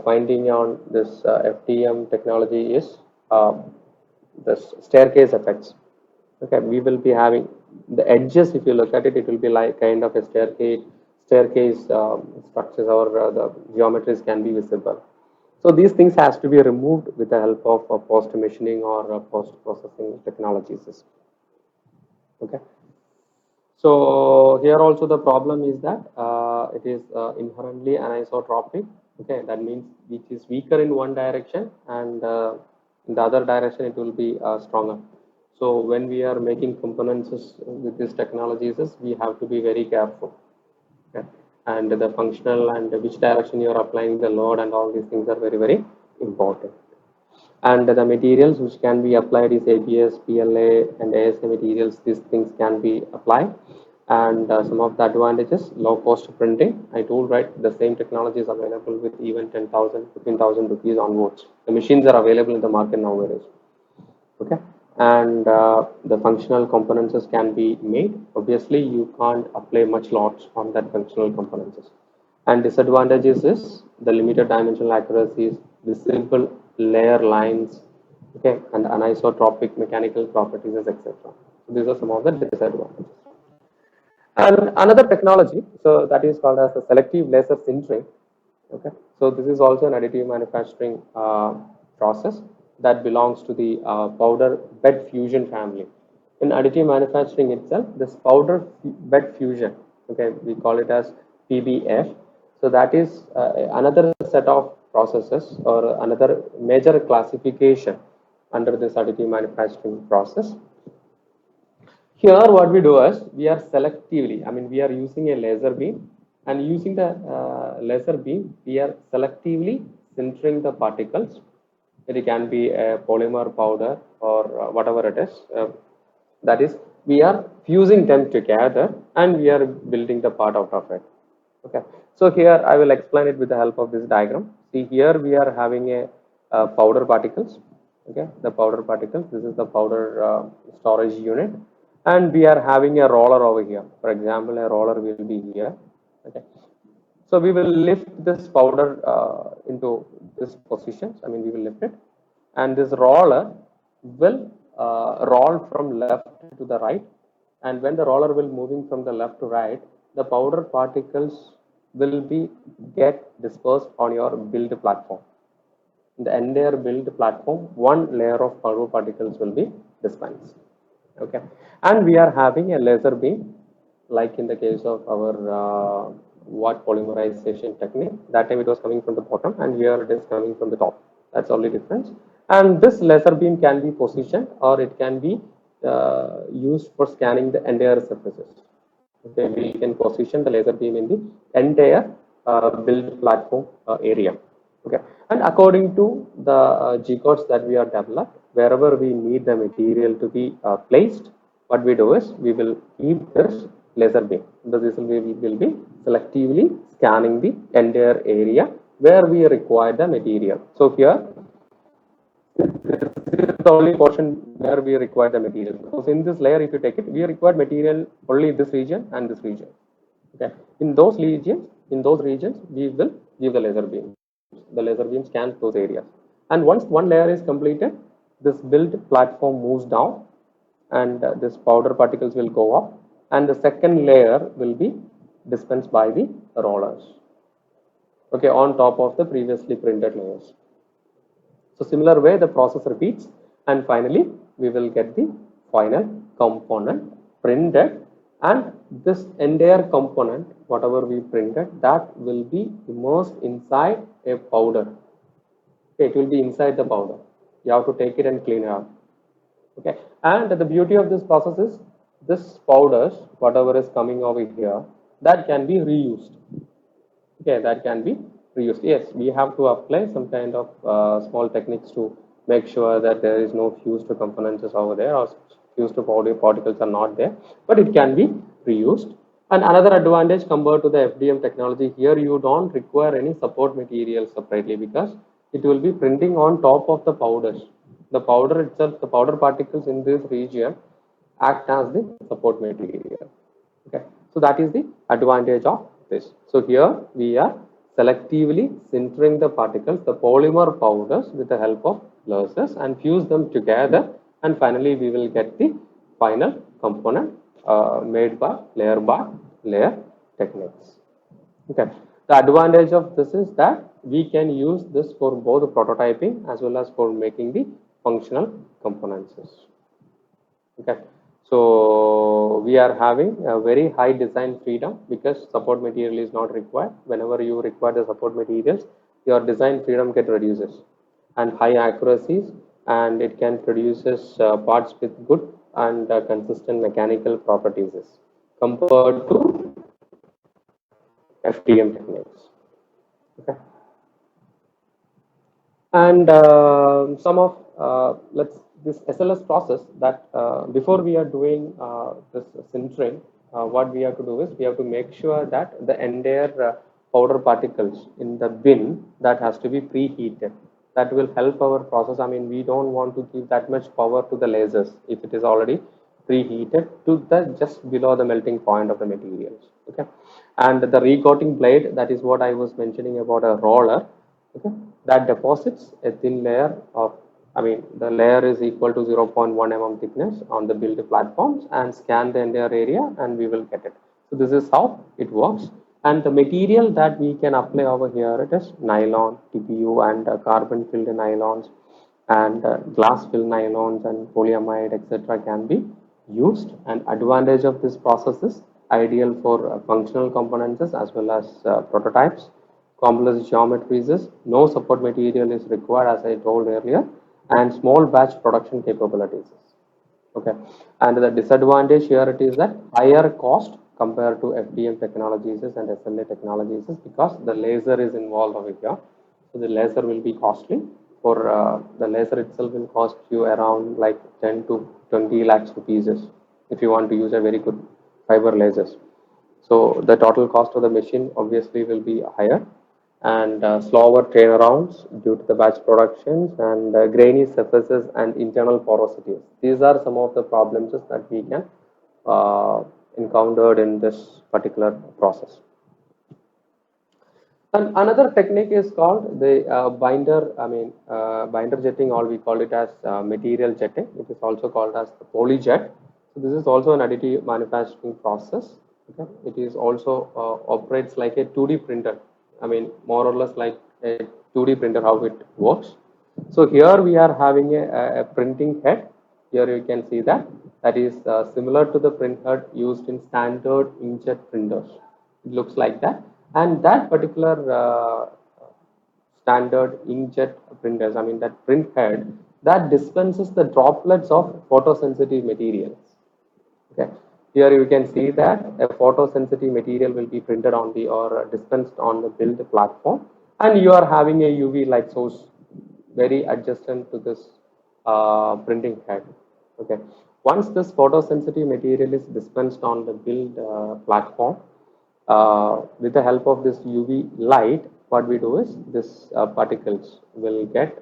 finding on this FDM technology is the staircase effects. Okay, we will be having the edges. If you look at it, it will be like kind of a staircase structures, or the geometries can be visible. So these things has to be removed with the help of post machining or post processing technologies. Okay. So here also the problem is that it is inherently anisotropic. Okay, that means which is weaker in one direction, and in the other direction it will be stronger. So when we are making components with these technologies, we have to be very careful. Okay? And the functional and which direction you are applying the load and all these things are very, very important. And the materials which can be applied is ABS, PLA, and ASA materials. These things can be applied. And some of the advantages, low cost printing. I told, right, the same technology is available with even 10,000, 15,000 rupees onwards. The machines are available in the market nowadays. Okay. And the functional components can be made. Obviously, you can't apply much lots on that functional components. And disadvantages is the limited dimensional accuracies, the simple layer lines, okay, and anisotropic mechanical properties, etc. So these are some of the disadvantages. And another technology, so that is called as the selective laser sintering. Okay, so this is also an additive manufacturing process that belongs to the powder bed fusion family. In additive manufacturing itself, this powder bed fusion, okay, we call it as PBF. So that is another set of processes or another major classification under this additive manufacturing process. Here what we do is we are selectively, I mean we are using a laser beam, and using the laser beam we are selectively sintering the particles. It can be a polymer powder or whatever it is. That is, we are fusing them together and we are building the part out of it. Okay, so here I will explain it with the help of this diagram. See, here we are having a powder particles. Okay, the powder particles, this is the powder storage unit, and we are having a roller over here. For example, a roller will be here. Okay, so we will lift this powder into this position. I mean, we will lift it, and this roller will roll from left to the right. And when the roller will moving from the left to right, the powder particles will be get dispersed on your build platform. In the entire build platform, one layer of powder particles will be dispensed. Okay, and we are having a laser beam, like in the case of our watt polymerization technique. That time it was coming from the bottom, and here it is coming from the top. That's only difference. And this laser beam can be positioned, or it can be used for scanning the entire surfaces. Okay, we can position the laser beam in the entire build platform area. Okay, and according to the G codes that we have developed, wherever we need the material to be placed, what we do is we will keep this laser beam. This will be selectively scanning the entire area where we require the material. So here, this is the only portion where we require the material. Because in this layer, if you take it, we require material only in this region and this region. Okay, in those regions, we will give the laser beam. The laser beam scans those areas, and once one layer is completed, this build platform moves down, and this powder particles will go up, and the second layer will be dispensed by the rollers, okay, on top of the previously printed layers. So similar way the process repeats, and finally we will get the final component printed, and this entire component, whatever we printed, that will be immersed inside a powder. Okay, it will be inside the powder. You have to take it and clean it up. Okay, and the beauty of this process is this powders, whatever is coming over here, that can be reused. Okay, that can be reused. Yes, we have to apply some kind of small techniques to make sure that there is no fused components over there or fused particles are not there, but it can be reused. And another advantage compared to the FDM technology, here you don't require any support material separately because it will be printing on top of the powders. The powder itself, the powder particles in this region act as the support material. Okay, so that is the advantage of this. So here we are selectively sintering the particles, the polymer powders, with the help of lasers and fuse them together, and finally we will get the final component made by layer techniques. Okay, the advantage of this is that we can use this for both prototyping as well as for making the functional components. Okay, so we are having a very high design freedom because support material is not required. Whenever you require the support materials, your design freedom get reduces, and high accuracies, and it can produces parts with good and consistent mechanical properties compared to FDM techniques. Okay, and some of let's this SLS process that before we are doing this sintering, what we have to do is we have to make sure that the entire powder particles in the bin that has to be preheated. That will help our process. I mean, we don't want to give that much power to the lasers if it is already preheated to the just below the melting point of the materials. Okay, and the recoating blade, that is what I was mentioning about a roller. Okay, that deposits a thin layer of, I mean, the layer is equal to 0.1 mm thickness on the build platforms and scan the entire area and we will get it. So this is how it works. And the material that we can apply over here, it is nylon, TPU and carbon filled nylons and glass filled nylons and polyamide, etc. can be used. And advantage of this process is ideal for functional components as well as prototypes. Complex geometries is no support material is required, as I told earlier, and small batch production capabilities. Okay, and the disadvantage here it is that higher cost compared to FDM technologies and SLA technologies is because the laser is involved over here. So the laser will be costly. For the laser itself will cost you around like 10 to 20 lakhs rupees if you want to use a very good fiber lasers. So the total cost of the machine obviously will be higher, and slower turnarounds due to the batch productions and grainy surfaces and internal porosities. These are some of the problems that we can encountered in this particular process. And another technique is called the binder jetting, or we call it as material jetting. It is also called as the polyjet. So this is also an additive manufacturing process. Okay, it is also operates like a 2D printer. I mean, more or less like a 2D printer, how it works. So here we are having a printing head. Here you can see that is similar to the print head used in standard inkjet printers. It looks like that, and that particular standard inkjet printers, I mean that print head, that dispenses the droplets of photosensitive materials. Okay, here you can see that a photosensitive material will be printed on the or dispensed on the build platform, and you are having a UV light source very adjacent to this printing head. Okay, once this photosensitive material is dispensed on the build platform, with the help of this UV light, what we do is this particles will get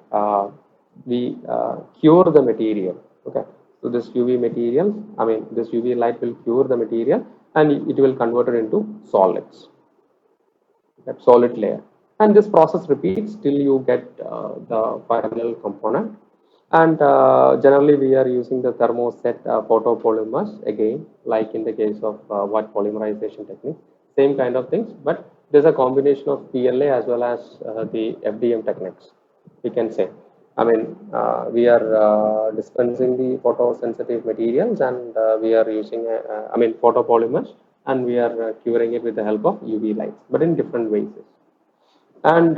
we cure the material. Okay, so this UV material, I mean this UV light will cure the material and it will convert it into solids, that solid layer, and this process repeats till you get the final component. And generally we are using the thermoset photopolymers again, like in the case of wet polymerization technique, same kind of things, but there's a combination of PLA as well as the FDM techniques, we can say. I mean, we are dispensing the photosensitive materials and we are using, photopolymers, and we are curing it with the help of UV lights, but in different ways. And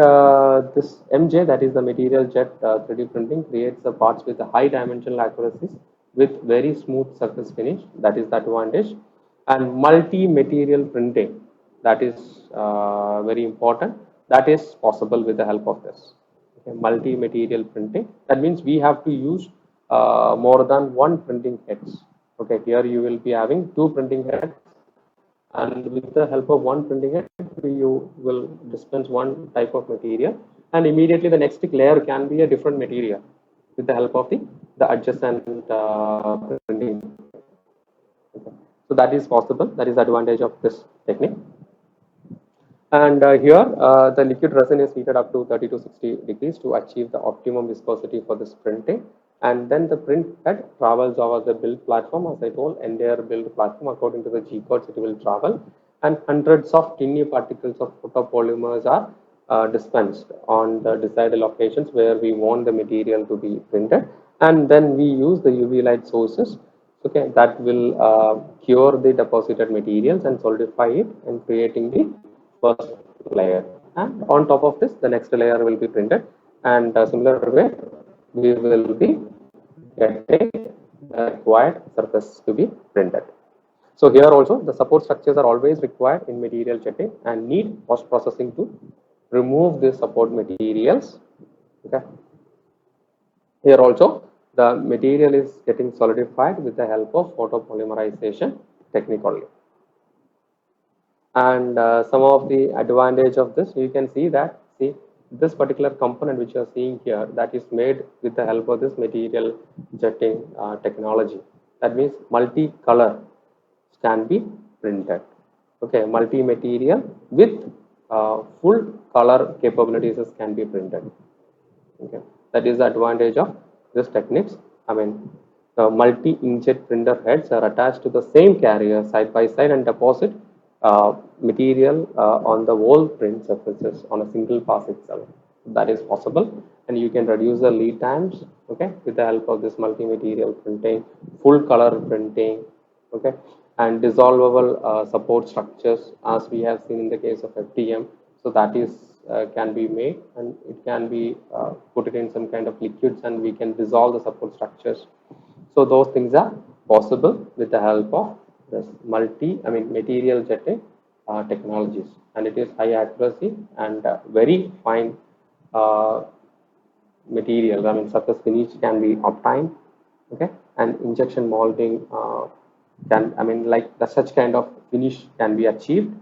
this MJ, that is the material jet 3D printing, creates the parts with a high dimensional accuracies with very smooth surface finish. That is the advantage. And multi-material printing, that is very important. That is possible with the help of this. Okay, multi-material printing. That means we have to use more than one printing heads. Okay, here you will be having two printing heads, and with the help of one printing head, you will dispense one type of material, and immediately the next layer can be a different material with the help of the adjacent printing. Okay. So that is possible. That is the advantage of this technique. And here the liquid resin is heated up to 30 to 60 degrees to achieve the optimum viscosity for this printing. And then the print head travels over the build platform, as I told, entire build platform according to the G codes it will travel. And hundreds of tiny particles of photopolymers are dispensed on the desired locations where we want the material to be printed. And then we use the UV light sources, okay, that will cure the deposited materials and solidify it and creating the first layer, and on top of this the next layer will be printed, and similar way we will be getting the required surface to be printed. So here also the support structures are always required in material jetting and need post processing to remove the support materials. Okay, here also the material is getting solidified with the help of photopolymerization technique only. And some of the advantage of this, you can see that, see, this particular component which you are seeing here, that is made with the help of this material jetting technology. That means multi-color can be printed. Okay, multi-material with full color capabilities can be printed. Okay, that is the advantage of this techniques. I mean, the multi-inkjet printer heads are attached to the same carrier side by side and deposit material on the whole print surfaces on a single pass itself. That is possible, and you can reduce the lead times, okay, with the help of this multi-material printing, full color printing, okay, and dissolvable support structures, as we have seen in the case of FDM. So that is can be made, and it can be put it in some kind of liquids, and we can dissolve the support structures. So those things are possible with the help of this material jetting technologies, and it is high accuracy and very fine material. I mean, surface finish can be obtained, okay, and injection molding can, I mean, like the such kind of finish can be achieved,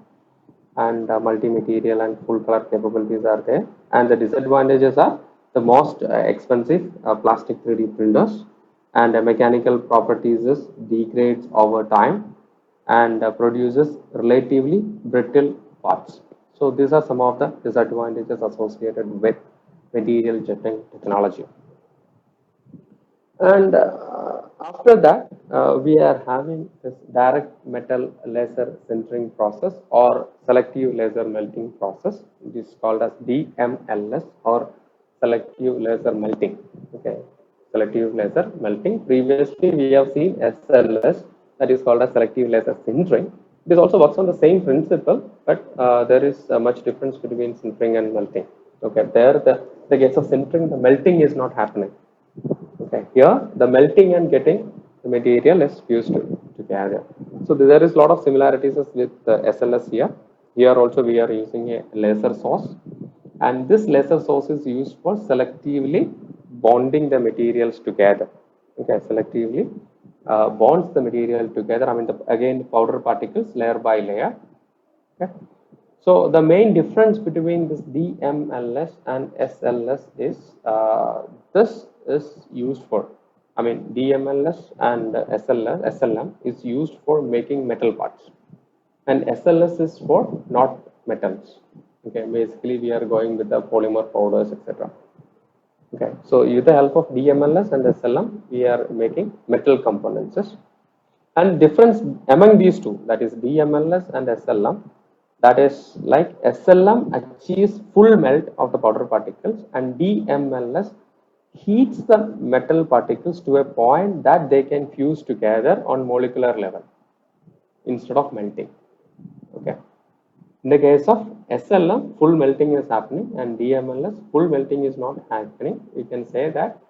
and multi-material and full color capabilities are there. And the disadvantages are the most expensive plastic 3D printers, and mechanical properties degrades over time, and produces relatively brittle parts. So these are some of the disadvantages associated with material jetting technology. And after that, we are having this direct metal laser sintering process or selective laser melting process. It is called as DMLS or selective laser melting. Okay, selective laser melting. Previously, we have seen SLS, that is called as selective laser sintering. This also works on the same principle, but there is much difference between sintering and melting. Okay, there the case of sintering, the melting is not happening. Okay, here the melting and getting the material is fused together. So there is a lot of similarities with the SLS here. Here also we are using a laser source, and this laser source is used for selectively bonding the materials together. Okay, selectively bonds the material together. I mean, again, the powder particles layer by layer. Okay. So the main difference between this DMLS and SLS is this is used for, I mean, DMLS and SLM is used for making metal parts, and SLS is for not metals. Okay, basically we are going with the polymer powders, etc. Okay, so with the help of DMLS and SLM, we are making metal components. And difference among these two, that is DMLS and SLM, that is like SLM achieves full melt of the powder particles, and DMLS heats the metal particles to a point that they can fuse together on molecular level instead of melting. Okay. In the case of SLM, full melting is happening, and DMLS, full melting is not happening. We can say that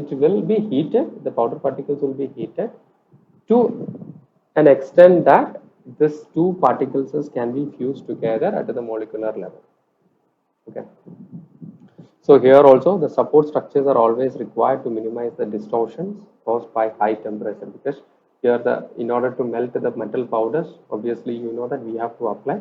it will be heated, the powder particles will be heated to an extent that these two particles can be fused together at the molecular level. Okay. So here also the support structures are always required to minimize the distortions caused by high temperature, because here in order to melt the metal powders, obviously you know that we have to apply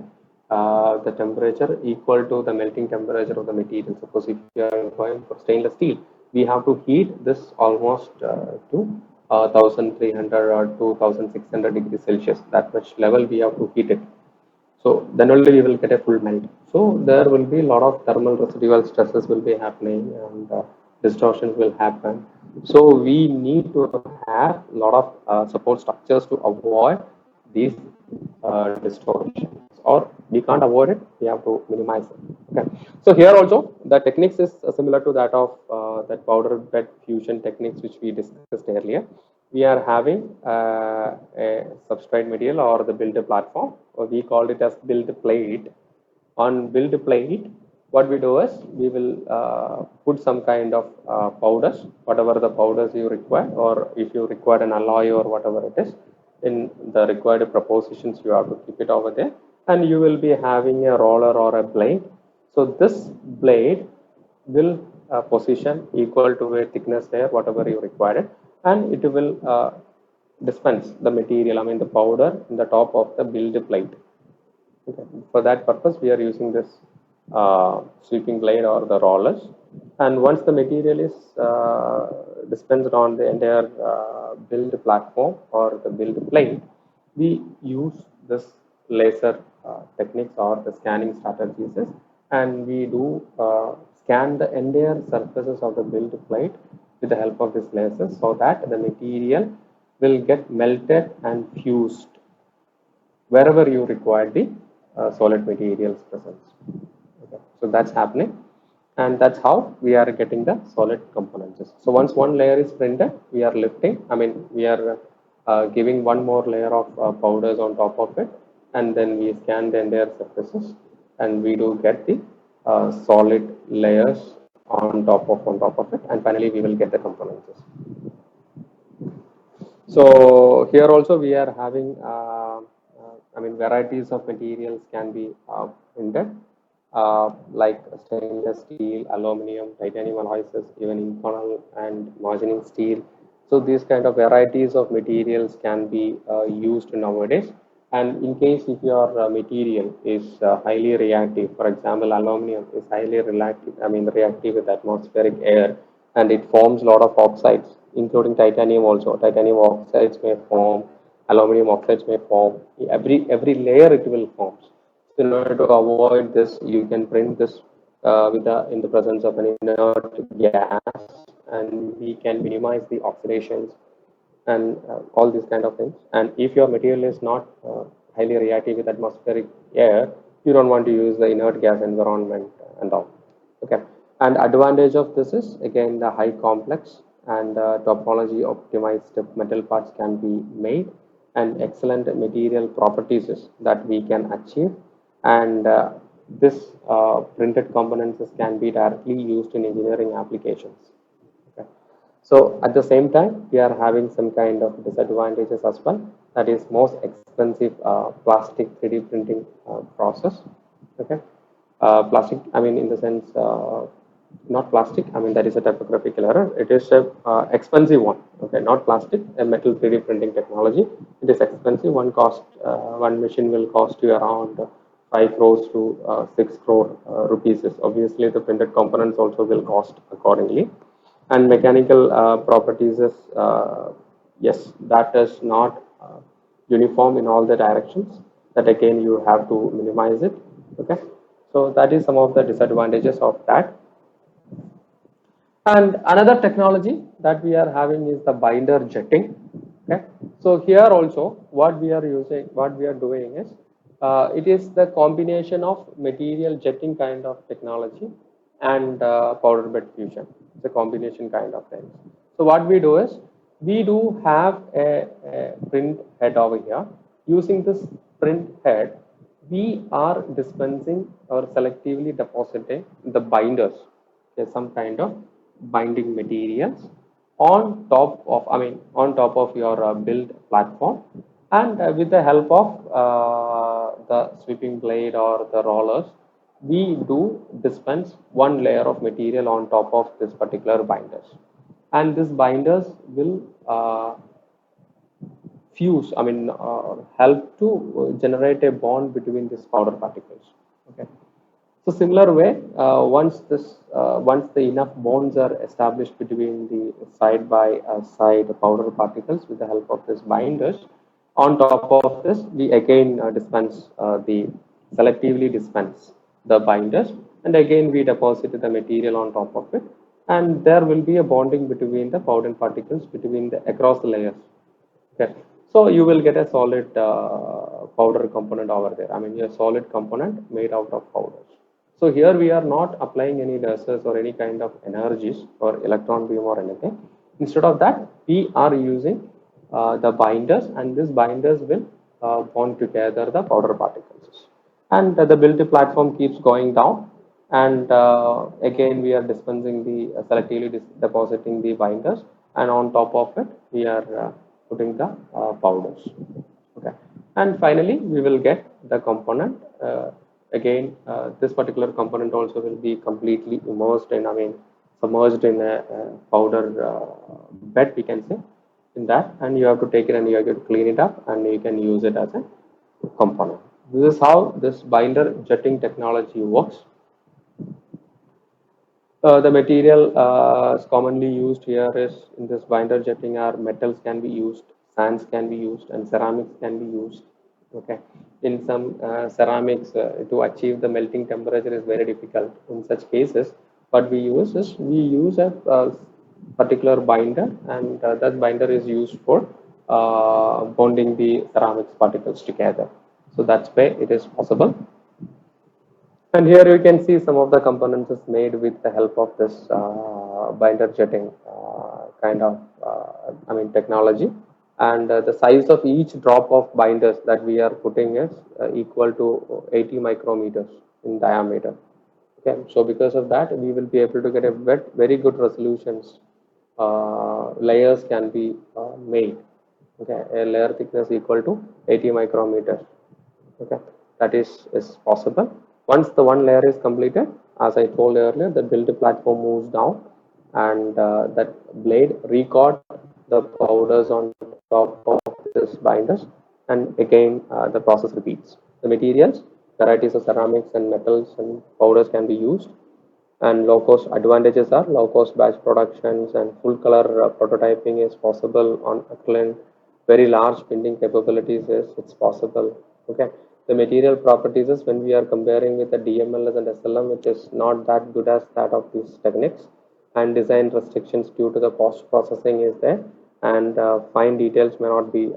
the temperature equal to the melting temperature of the material. Suppose if you are going for stainless steel, we have to heat this almost to 1300 or 2600 degrees Celsius. That much level we have to heat it. So then only we will get a full melt. So there will be a lot of thermal residual stresses will be happening, and distortions will happen. So we need to have a lot of support structures to avoid these distortions, or we can't avoid it, we have to minimize it. Okay. So here also the techniques is similar to that of that powder bed fusion techniques which we discussed earlier. We are having a substrate material or the build platform, or we called it as build plate. On build plate, what we do is we will put some kind of powders, whatever the powders you require, or if you require an alloy or whatever it is, in the required proportions you have to keep it over there, and you will be having a roller or a blade. So this blade will position equal to a thickness layer, whatever you require, and it will dispense the material, I mean the powder, in the top of the build plate. Okay. For that purpose, we are using this sweeping blade or the rollers. And once the material is dispensed on the entire build platform or the build plate, we use this laser techniques or the scanning strategies, and we do scan the entire surfaces of the build plate with the help of this laser, so that the material will get melted and fused wherever you require the solid materials presence. Okay. So that's happening, and that's how we are getting the solid components. So once one layer is printed, we are lifting, I mean we are giving one more layer of powders on top of it, and then we scan the entire surfaces, and we do get the solid layers on top of it, and finally we will get the components. So here also we are having I mean varieties of materials can be printed, like stainless steel, aluminum, titanium alloys, even Inconel and margining steel. So these kind of varieties of materials can be used nowadays. And in case if your material is highly reactive, for example, aluminum is highly reactive, I mean reactive with atmospheric air, and it forms a lot of oxides, including titanium also. Titanium oxides may form, aluminum oxides may form. Every layer it will form. So in order to avoid this, you can print this in the presence of an inert gas, and we can minimize the oxidations and all these kind of things. And if your material is not highly reactive with atmospheric air, you don't want to use the inert gas environment and all. Okay. And advantage of this is again the high complex and topology optimized metal parts can be made, and excellent material properties that we can achieve, and this printed components can be directly used in engineering applications. Okay. So at the same time, we are having some kind of disadvantages as well. That is most expensive plastic 3D printing process. Okay. Plastic, I mean, in the sense, not plastic, I mean, that is a typographical error. It is a expensive one. Okay, not plastic, a metal 3D printing technology. It is expensive. One machine will cost you around 5 crores to 6 crore rupees. Obviously, the printed components also will cost accordingly. And mechanical properties is, yes, that is not uniform in all the directions. That again, you have to minimize it. Okay. So that is some of the disadvantages of that. And another technology that we are having is the binder jetting. Okay. So here also what we are doing is, it is the combination of material jetting kind of technology and powder bed fusion. It's a combination kind of thing. So what we do is, we do have a print head over here. Using this print head, we are dispensing or selectively depositing the binders, some kind of binding materials, on top of, on top of your build platform, and with the help of the sweeping blade or the rollers, we do dispense one layer of material on top of this particular binders, and this binders will fuse, help to generate a bond between these powder particles. Okay. So similar way, once the enough bonds are established between the side by side powder particles with the help of this binders, on top of this we again selectively dispense the binders, and again we deposit the material on top of it, and there will be a bonding between the powder particles between the across the layers. Okay. So you will get a solid powder component over there. A solid component made out of powders. So here we are not applying any lasers or any kind of energies or electron beam or anything. Instead of that, we are using the binders, and these binders will bond together the powder particles. And the build platform keeps going down, and again we are dispensing the selectively depositing the binders, and on top of it we are putting the powders. Okay, and finally we will get the component. Again, this particular component also will be completely immersed in, submerged in a powder bed, we can say, in that, and you have to take it and you have to clean it up, and you can use it as a component. This is how this binder jetting technology works. The material is commonly used here is in this binder jetting are metals can be used, sands can be used, and ceramics can be used. Okay, in some ceramics to achieve the melting temperature is very difficult. In such cases, what we use is we use a particular binder, and that binder is used for bonding the ceramics particles together. So that's why it is possible. And here you can see some of the components is made with the help of this binder jetting technology. And the size of each drop of binders that we are putting is equal to 80 micrometers in diameter. Okay, so because of that, we will be able to get a very good resolutions. Layers can be made. Okay, a layer thickness equal to 80 micrometers. Okay, that is possible. Once the one layer is completed, as I told earlier, the build platform moves down, and that blade record the powders on top of this binders, and again the process repeats. The materials, varieties of ceramics and metals and powders can be used, and low cost advantages are low cost batch productions and full color prototyping is possible on acrylic. Very large printing capabilities is it's possible. Okay, the material properties is when we are comparing with the DMLS and SLM, it is not that good as that of these techniques, and design restrictions due to the post processing is there, and fine details may not be,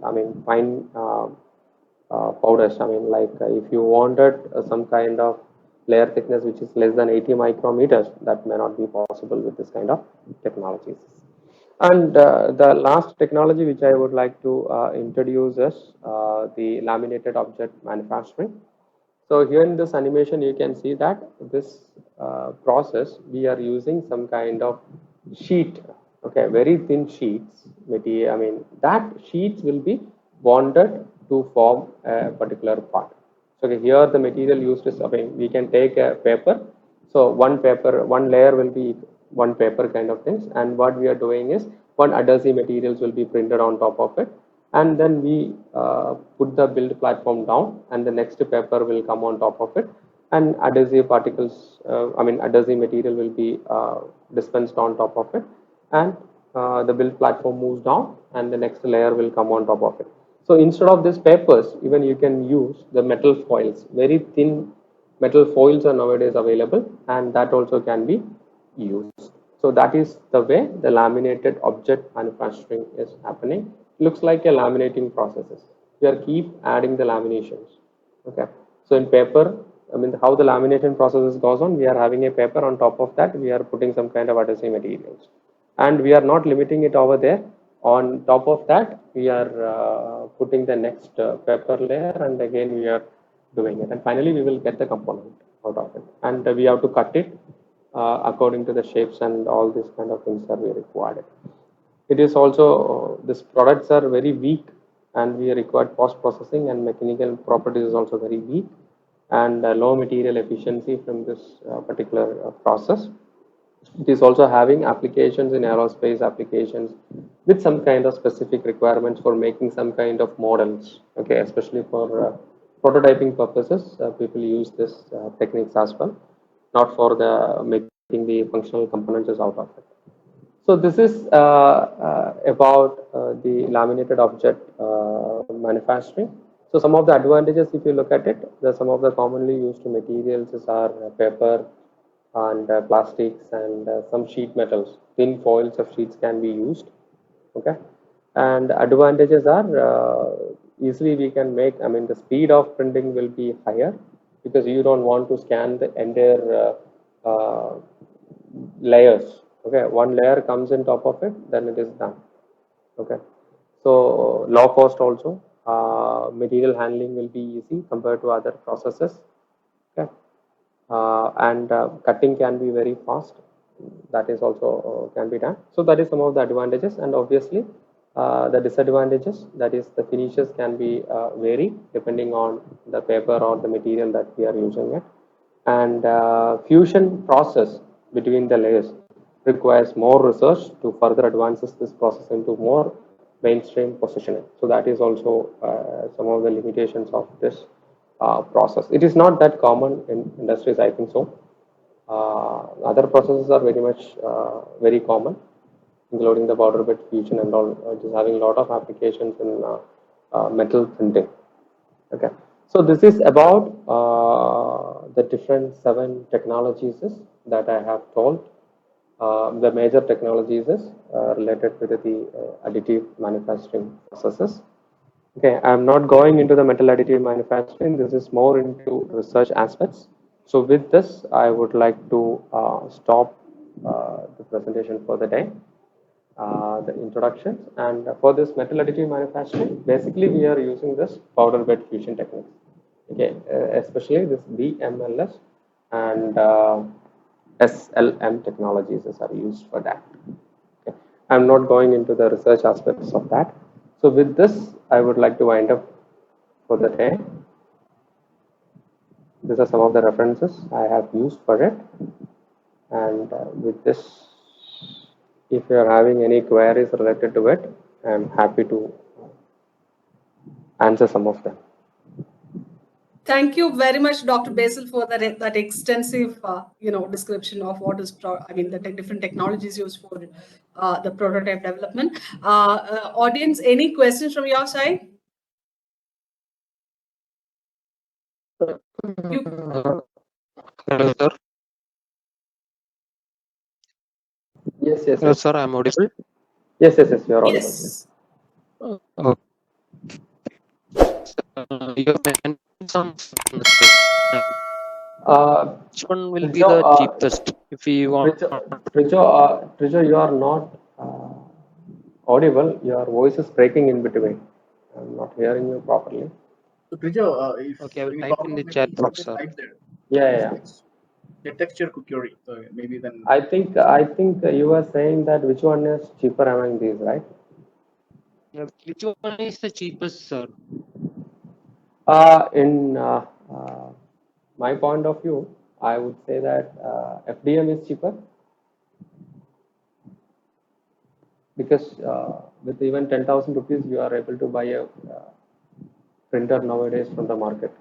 fine powders, if you wanted some kind of layer thickness which is less than 80 micrometers, that may not be possible with this kind of technologies. And the last technology which I would like to introduce is the laminated object manufacturing. So here in this animation, you can see that this process, we are using some kind of sheet, okay, very thin sheets, material, that sheets will be bonded to form a particular part. So okay, here the material used is, we can take a paper. So one layer will be one paper kind of things, and what we are doing is one adhesive materials will be printed on top of it, and then we put the build platform down, and the next paper will come on top of it, and adhesive particles, adhesive material will be dispensed on top of it, and the build platform moves down, and the next layer will come on top of it. So instead of these papers, even you can use the metal foils. Very thin metal foils are nowadays available, and that also can be used. So that is the way the laminated object manufacturing is happening. Looks like a laminating processes. We are keep adding the laminations. Okay. So in paper, how the lamination process goes on, we are having a paper on top of that. We are putting some kind of adhesive materials, and we are not limiting it over there. On top of that, we are putting the next paper layer, and again we are doing it, and finally we will get the component out of it, and we have to cut it according to the shapes, and all these kind of things are very required. It is also, these products are very weak and we require post processing, and mechanical properties is also very weak, and low material efficiency from this particular process. It is also having applications in aerospace applications with some kind of specific requirements for making some kind of models. Okay, especially for prototyping purposes, people use this techniques as well, not for the making the functional components out of it. So this is about the laminated object manufacturing. So some of the advantages, if you look at it, some of the commonly used materials are paper and plastics and some sheet metals. Thin foils of sheets can be used. Okay, and advantages are easily we can make. I mean, the speed of printing will be higher because you don't want to scan the entire layers. Okay, one layer comes in top of it, then it is done. Okay, so low cost also. Material handling will be easy compared to other processes. Okay, and cutting can be very fast. That is also can be done. So that is some of the advantages, and obviously the disadvantages, that is the finishes can be vary depending on the paper or the material that we are using it, and fusion process between the layers requires more research to further advances this process into more mainstream positioning. So that is also some of the limitations of this process. It is not that common in industries, I think so. Other processes are very much very common, including the border bed fusion and all, which is having a lot of applications in metal printing. Okay, so this is about the different 7 technologies that I have told. The major technologies is related with the additive manufacturing processes. Okay, I'm not going into the metal additive manufacturing. This is more into research aspects. So with this, I would like to stop the presentation for the day, the introductions. And for this metal additive manufacturing, basically we are using this powder bed fusion techniques. Okay, especially this BMLS and SLM technologies are used for that. Okay. I'm not going into the research aspects of that. So with this, I would like to wind up for the day. These are some of the references I have used for it. And with this, if you are having any queries related to it, I'm happy to answer some of them. Thank you very much, Dr. Basil, for that extensive, description of what is, the different technologies used for the prototype development. Audience, any questions from your side? Hello, sir. Yes, yes, Hello, yes. sir. I'm audible. Yes, yes, yes. You are audible. Yes. Okay. You have mentioned some. Which one will be the cheapest if we want? Trijo, you are not audible. Your voice is breaking in between. I'm not hearing you properly. So, Prijo, if Okay, I will you type talk in about the maybe chat you box, can sir. type there. Yeah. The texture query. So maybe then. I think you were saying that which one is cheaper among these, right? Yeah, which one is the cheapest, sir? In my point of view, I would say that FDM is cheaper because with even 10,000 rupees, you are able to buy a printer nowadays from the market.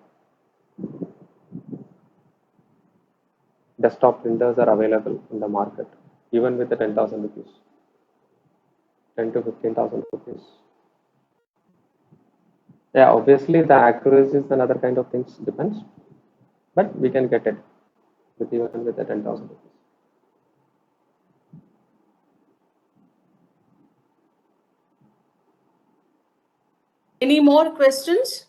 Desktop printers are available in the market, even with the 10,000 rupees, 10 to 15,000 rupees. Yeah, obviously the accuracies and other kind of things depends, but we can get it with even with the 10,000 rupees. Any more questions?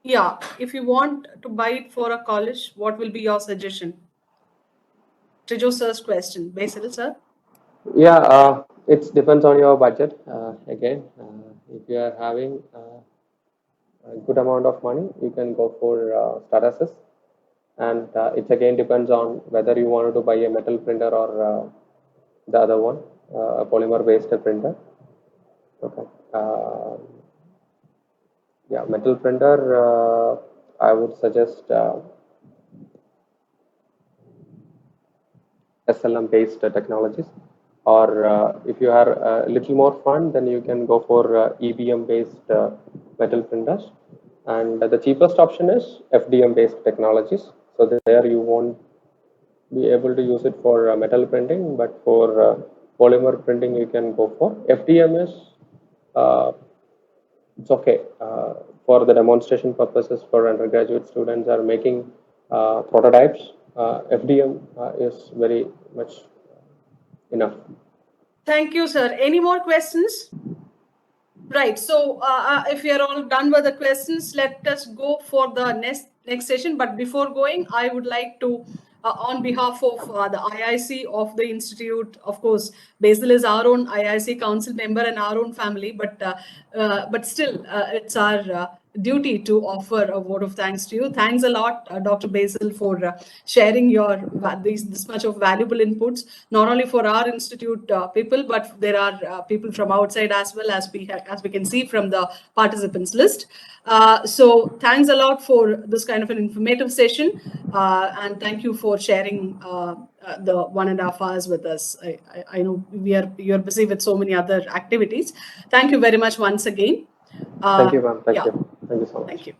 Yeah, if you want to buy it for a college, what will be your suggestion? Trijo sir's question. Basil, sir? Yeah, it depends on your budget. Again, if you are having a good amount of money, you can go for statuses, and it again depends on whether you wanted to buy a metal printer or the other one, a polymer based printer. Yeah, metal printer, I would suggest SLM based technologies, or if you are a little more fun, then you can go for EBM based metal printers. And the cheapest option is FDM based technologies. So there you won't be able to use it for metal printing, but for polymer printing you can go for FDM. Is it's okay for the demonstration purposes for undergraduate students are making prototypes. FDM is very much enough. Thank you, sir. Any more questions? Right. So if we are all done with the questions, let us go for the next session. But before going, I would like to, on behalf of the IIC of the institute, of course, Basil is our own IIC council member and our own family, but still, it's our duty to offer a vote of thanks to you. Thanks a lot, Dr. Basil, for sharing your this much of valuable inputs, not only for our institute people, but there are people from outside as well, as we can see from the participants list. So thanks a lot for this kind of an informative session, and thank you for sharing the 1.5 hours with us. I know you're busy with so many other activities. Thank you very much once again. Thank you, ma'am. Thank yeah. you. Thank you so much. Thank you.